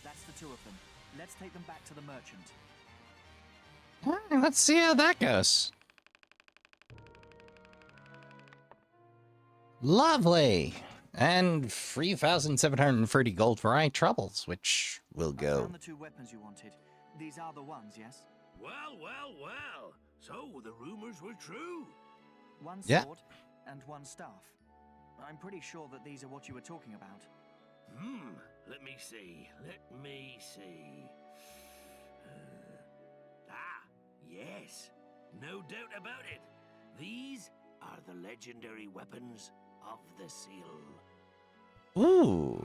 That's the two of them. Let's take them back to the merchant. Let's see how that goes. Lovely. And 3,730 gold for eye troubles, which will I go. found the two weapons you wanted. These are the ones, yes? Well, well, well. So the rumors were true. One Yeah. sword and one staff. I'm pretty sure that these are what you were talking about. Let me see. Let me see. Yes. No doubt about it. These are the legendary weapons of the seal. Ooh.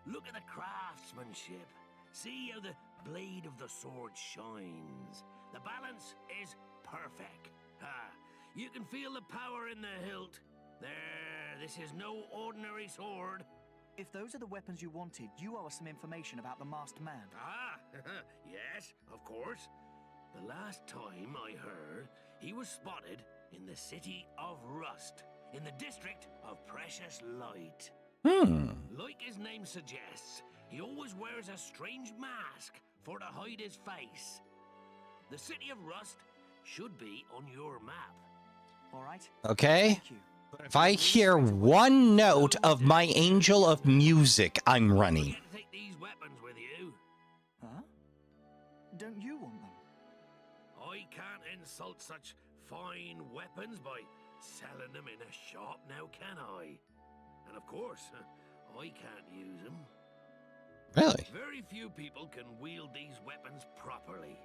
Look at the craftsmanship. See how the blade of the sword shines. The balance is perfect. You can feel the power in the hilt. There, this is no ordinary sword. If those are the weapons you wanted, you owe us some information about the masked man. Yes, of course. The last time I heard, he was spotted in the city of Rust, in the district of Precious Light. Like his name suggests, he always wears a strange mask for to hide his face. The city of Rust should be on your map. All right? Okay. Thank you. If I hear one note of my angel of music, I'm running. Forget to take these weapons with you. Huh? Don't you want them? I can't insult such fine weapons by selling them in a shop now, can I? And of course, I can't use them. Really? Very few people can wield these weapons properly.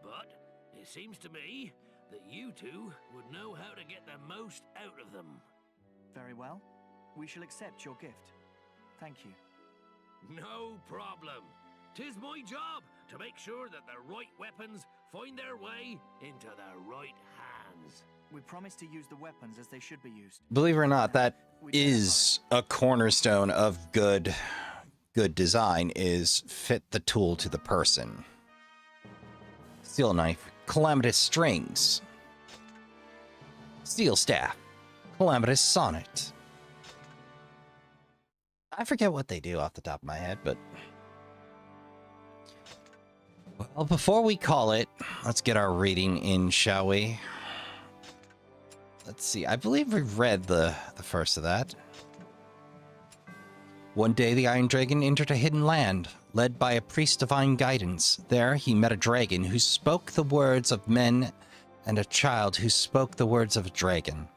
But it seems to me that you two would know how to get the most out of them. Very well. We shall accept your gift. Thank you. No problem. 'Tis my job to make sure that the right weapons find their way into the right hands. We promise to use the weapons as they should be used. Believe it or not, that is a cornerstone of good design, is fit the tool to the person. Steel knife, calamitous strings. Steel staff, calamitous sonnet. I forget what they do off the top of my head, but... Well, before we call it, let's get our reading in, shall we? Let's see, I believe we read the first of that. One day the Iron Dragon entered a hidden land, led by a priest divine guidance. There he met a dragon who spoke the words of men and a child who spoke the words of a dragon.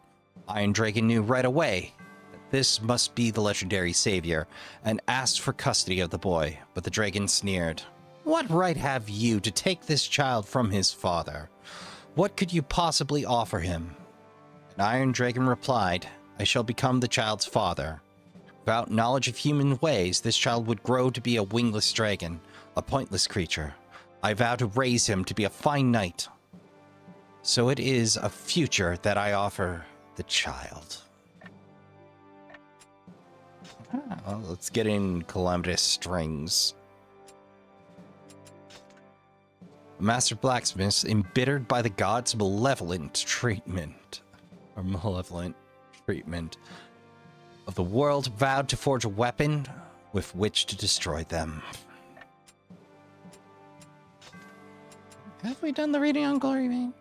Iron Dragon knew right away that this must be the legendary savior and asked for custody of the boy, but the dragon sneered. What right have you to take this child from his father? What could you possibly offer him? And Iron Dragon replied, I shall become the child's father. Without knowledge of human ways, this child would grow to be a wingless dragon, a pointless creature. I vow to raise him to be a fine knight. So it is a future that I offer the child. Well, let's get in calamitous strings. Master blacksmith, embittered by the gods' malevolent treatment. or malevolent treatment of the world, vowed to forge a weapon with which to destroy them. Have we done the reading on Glory Vein?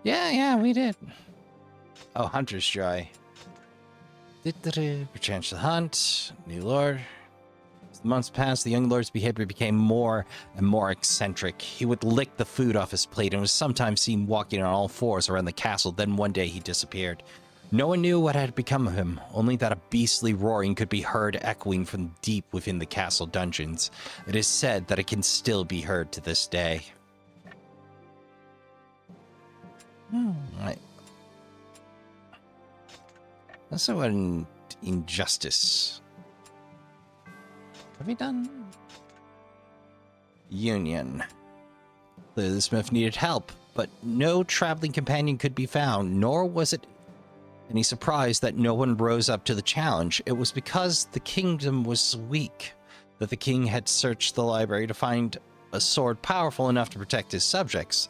Yeah, we did. Oh, Hunter's Joy. Chance to hunt. New Lord. As the months passed, the young lord's behavior became more and more eccentric. He would lick the food off his plate and was sometimes seen walking on all fours around the castle. Then one day he disappeared. No one knew what had become of him, only that a beastly roaring could be heard echoing from deep within the castle dungeons. It is said that it can still be heard to this day. Right. Also an injustice. Have we done? Union. The smith needed help, but no traveling companion could be found, nor was it any surprise that no one rose up to the challenge. It was because the kingdom was weak that the king had searched the library to find a sword powerful enough to protect his subjects.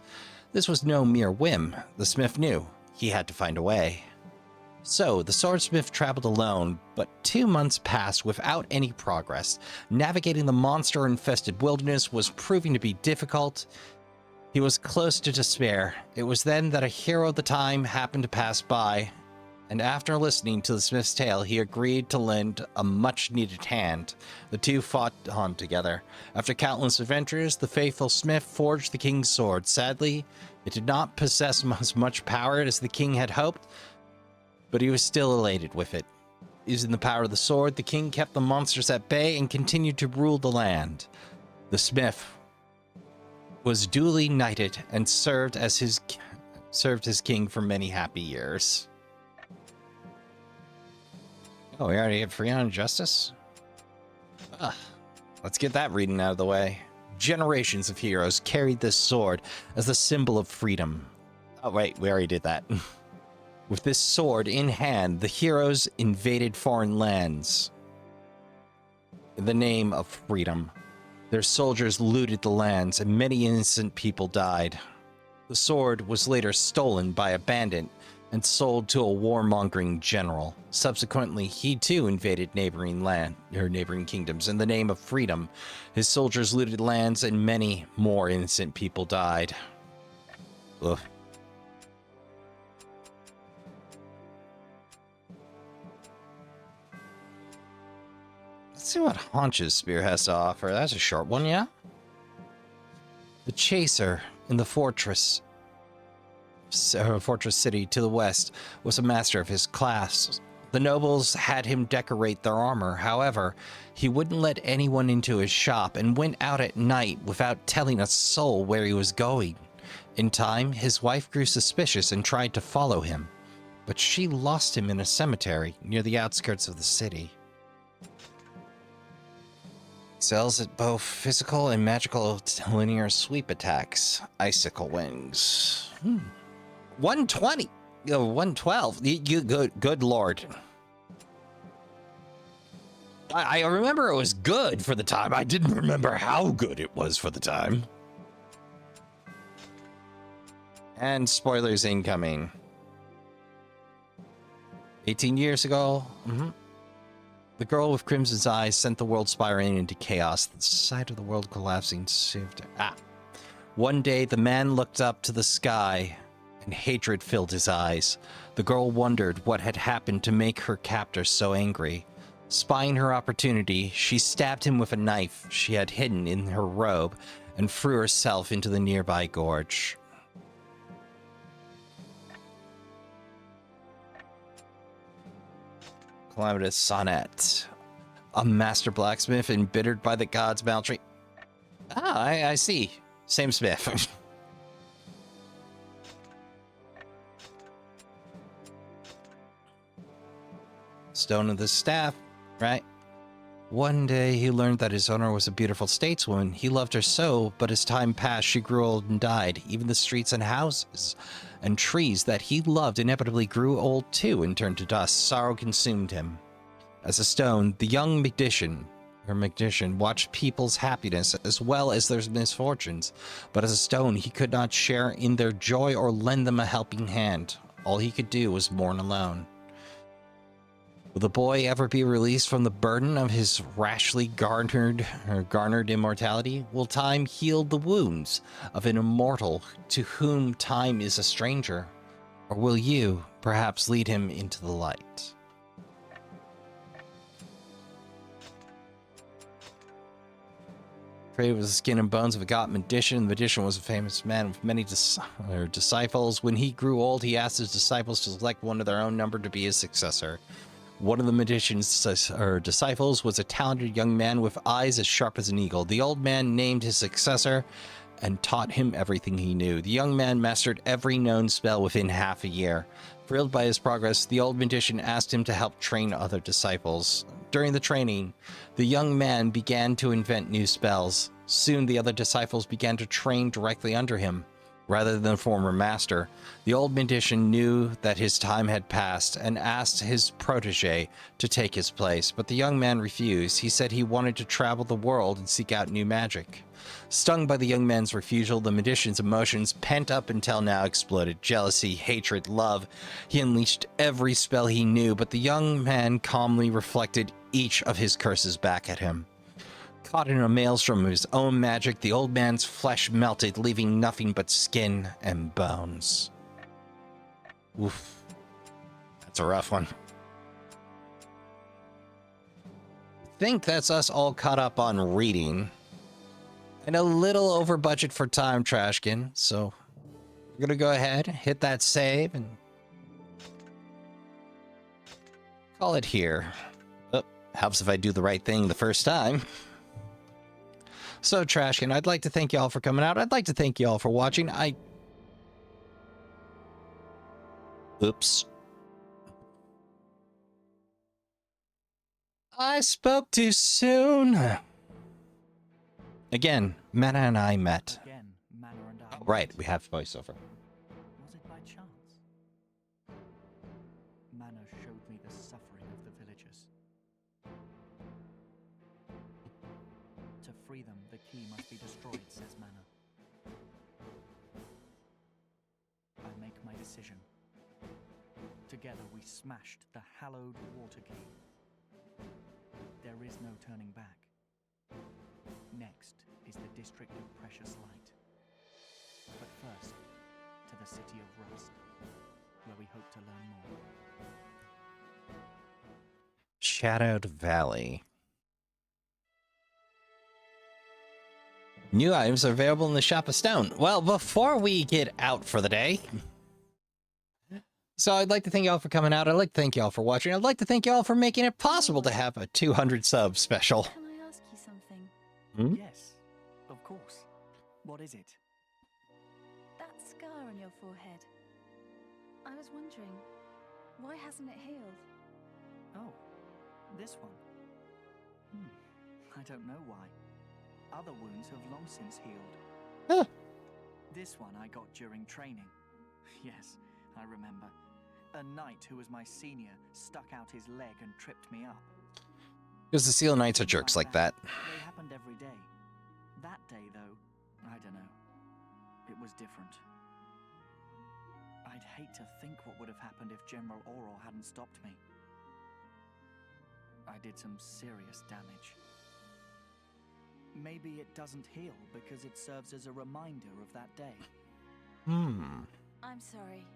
This was no mere whim. The smith knew he had to find a way. So, the swordsmith traveled alone, but 2 months passed without any progress. Navigating the monster-infested wilderness was proving to be difficult. He was close to despair. It was then that a hero of the time happened to pass by, and after listening to the smith's tale, he agreed to lend a much-needed hand. The two fought on together. After countless adventures, the faithful smith forged the king's sword. Sadly, it did not possess as much power as the king had hoped, but he was still elated with it. Using the power of the sword, the king kept the monsters at bay and continued to rule the land. The smith was duly knighted and served his king for many happy years. Oh, we already have free on justice? Let's get that reading out of the way. Generations of heroes carried this sword as the symbol of freedom. Oh, wait, we already did that. With this sword in hand, the heroes invaded foreign lands in the name of freedom. Their soldiers looted the lands, and many innocent people died. The sword was later stolen by a bandit and sold to a warmongering general. Subsequently, he too invaded neighboring kingdoms in the name of freedom. His soldiers looted lands, and many more innocent people died. Ugh. Let's see what Haunch's spear has to offer. That's a short one, yeah? The chaser in the fortress city to the west was a master of his class. The nobles had him decorate their armor. However, he wouldn't let anyone into his shop and went out at night without telling a soul where he was going. In time, his wife grew suspicious and tried to follow him, but she lost him in a cemetery near the outskirts of the city. Excels at both physical and magical linear sweep attacks. Icicle wings. 120. 112. You good lord. I remember it was good for the time. I didn't remember how good it was for the time. And spoilers incoming. 18 years ago. The girl with crimson's eyes sent the world spiraling into chaos. The sight of the world collapsing saved her. One day, the man looked up to the sky, and hatred filled his eyes. The girl wondered what had happened to make her captor so angry. Spying her opportunity, she stabbed him with a knife she had hidden in her robe and threw herself into the nearby gorge. Calamitous sonnet. A master blacksmith embittered by the gods' maltreat. I see. Same smith. Stone of the staff, right? One day he learned that his owner was a beautiful stateswoman. He loved her so, but as time passed, she grew old and died. Even the streets and houses and trees that he loved inevitably grew old too and turned to dust. Sorrow consumed him. As a stone, the young magician watched people's happiness as well as their misfortunes, but as a stone, he could not share in their joy or lend them a helping hand. All he could do was mourn alone. Will the boy ever be released from the burden of his rashly garnered immortality? Will time heal the wounds of an immortal to whom time is a stranger? Or will you perhaps lead him into the light? Created with the skin and bones of a god magician. The magician was a famous man with many disciples. When he grew old, he asked his disciples to select one of their own number to be his successor. One of the magician's disciples was a talented young man with eyes as sharp as an eagle. The old man named his successor and taught him everything he knew. The young man mastered every known spell within half a year. Thrilled by his progress, the old magician asked him to help train other disciples. During the training, the young man began to invent new spells. Soon the other disciples began to train directly under him. Rather than the former master, the old magician knew that his time had passed and asked his protege to take his place, but the young man refused. He said he wanted to travel the world and seek out new magic. Stung by the young man's refusal, the magician's emotions, pent up until now, exploded. Jealousy, hatred, love. He unleashed every spell he knew, but the young man calmly reflected each of his curses back at him. Caught in a maelstrom of his own magic, the old man's flesh melted, leaving nothing but skin and bones. Oof. That's a rough one. I think that's us all caught up on reading. And a little over budget for time, Trashkin. So we're going to go ahead, hit that save, and call it here. Oh, helps if I do the right thing the first time. So, Trashkin, I'd like to thank you all for coming out. I'd like to thank you all for watching. Oops. I spoke too soon. Again, Mannah and I met. Again, Mannah and I Oh, right, we have voiceover. Was it by chance? Mannah showed me the suffering of the villagers. To free them, the key must be destroyed, says Mannah. I make my decision. Together we smashed the hallowed water key. There is no turning back. Next is the District of Precious Light. But first, to the City of Rust, where we hope to learn more. Shadowed Valley. New items are available in the Shop of Stone. Well, before we get out for the day, so I'd like to thank you all for coming out. I'd like to thank you all for watching. I'd like to thank you all for making it possible to have a 200 sub special. Can I ask you something? Hmm? Yes, of course. What is it? That scar on your forehead. I was wondering, why hasn't it healed? Oh, this one. I don't know why. Other wounds have long since healed. Huh. This one I got during training. Yes, I remember. A knight who was my senior stuck out his leg and tripped me up. Because the Seal Knights are Things jerks like that. They happened every day. That day, though, I don't know. It was different. I'd hate to think what would have happened if General Oror hadn't stopped me. I did some serious damage. Maybe it doesn't heal because it serves as a reminder of that day. I'm sorry.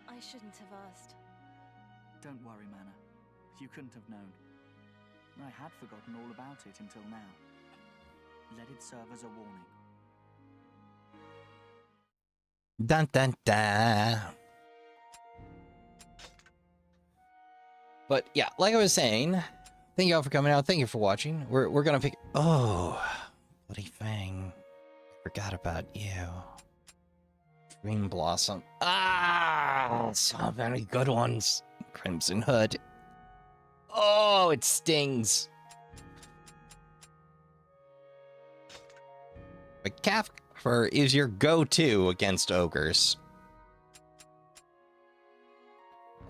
I shouldn't have asked. Don't worry, Mannah. You couldn't have known. I had forgotten all about it until now. Let it serve as a warning. Dun dun dun. But yeah, like I was saying, thank you all for coming out. Thank you for watching. We're gonna pick. Oh, bloody Fang! Forgot about you. Green Blossom. Ah, so many good ones. Crimson Hood. Oh, it stings. But Kaffer is your go-to against ogres.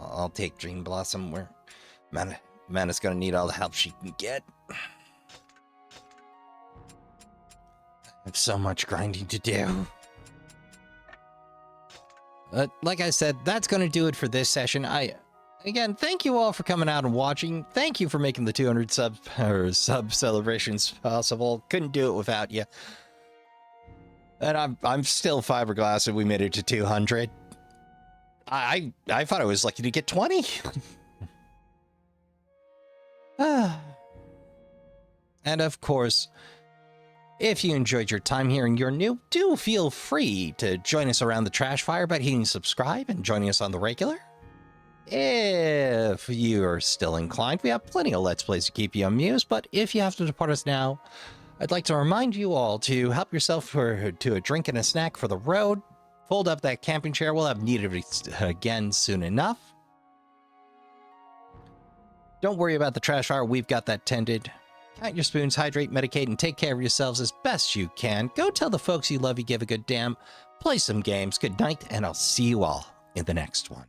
I'll take Dream Blossom. Where, man, Mannah's gonna need all the help she can get. I have so much grinding to do. Like I said, that's gonna do it for this session. Again, thank you all for coming out and watching. Thank you for making the 200 sub celebrations possible. Couldn't do it without you. And I'm still fiberglass if we made it to 200. I thought I was lucky to get 20. And of course, if you enjoyed your time here and you're new, do feel free to join us around the trash fire by hitting subscribe and joining us on the regular. If you are still inclined, we have plenty of Let's Plays to keep you amused, but if you have to depart us now, I'd like to remind you all to help yourself to a drink and a snack for the road. Fold up that camping chair. We'll have need of it again soon enough. Don't worry about the trash fire. We've got that tended. Count your spoons, hydrate, medicate, and take care of yourselves as best you can. Go tell the folks you love you give a good damn. Play some games. Good night, and I'll see you all in the next one.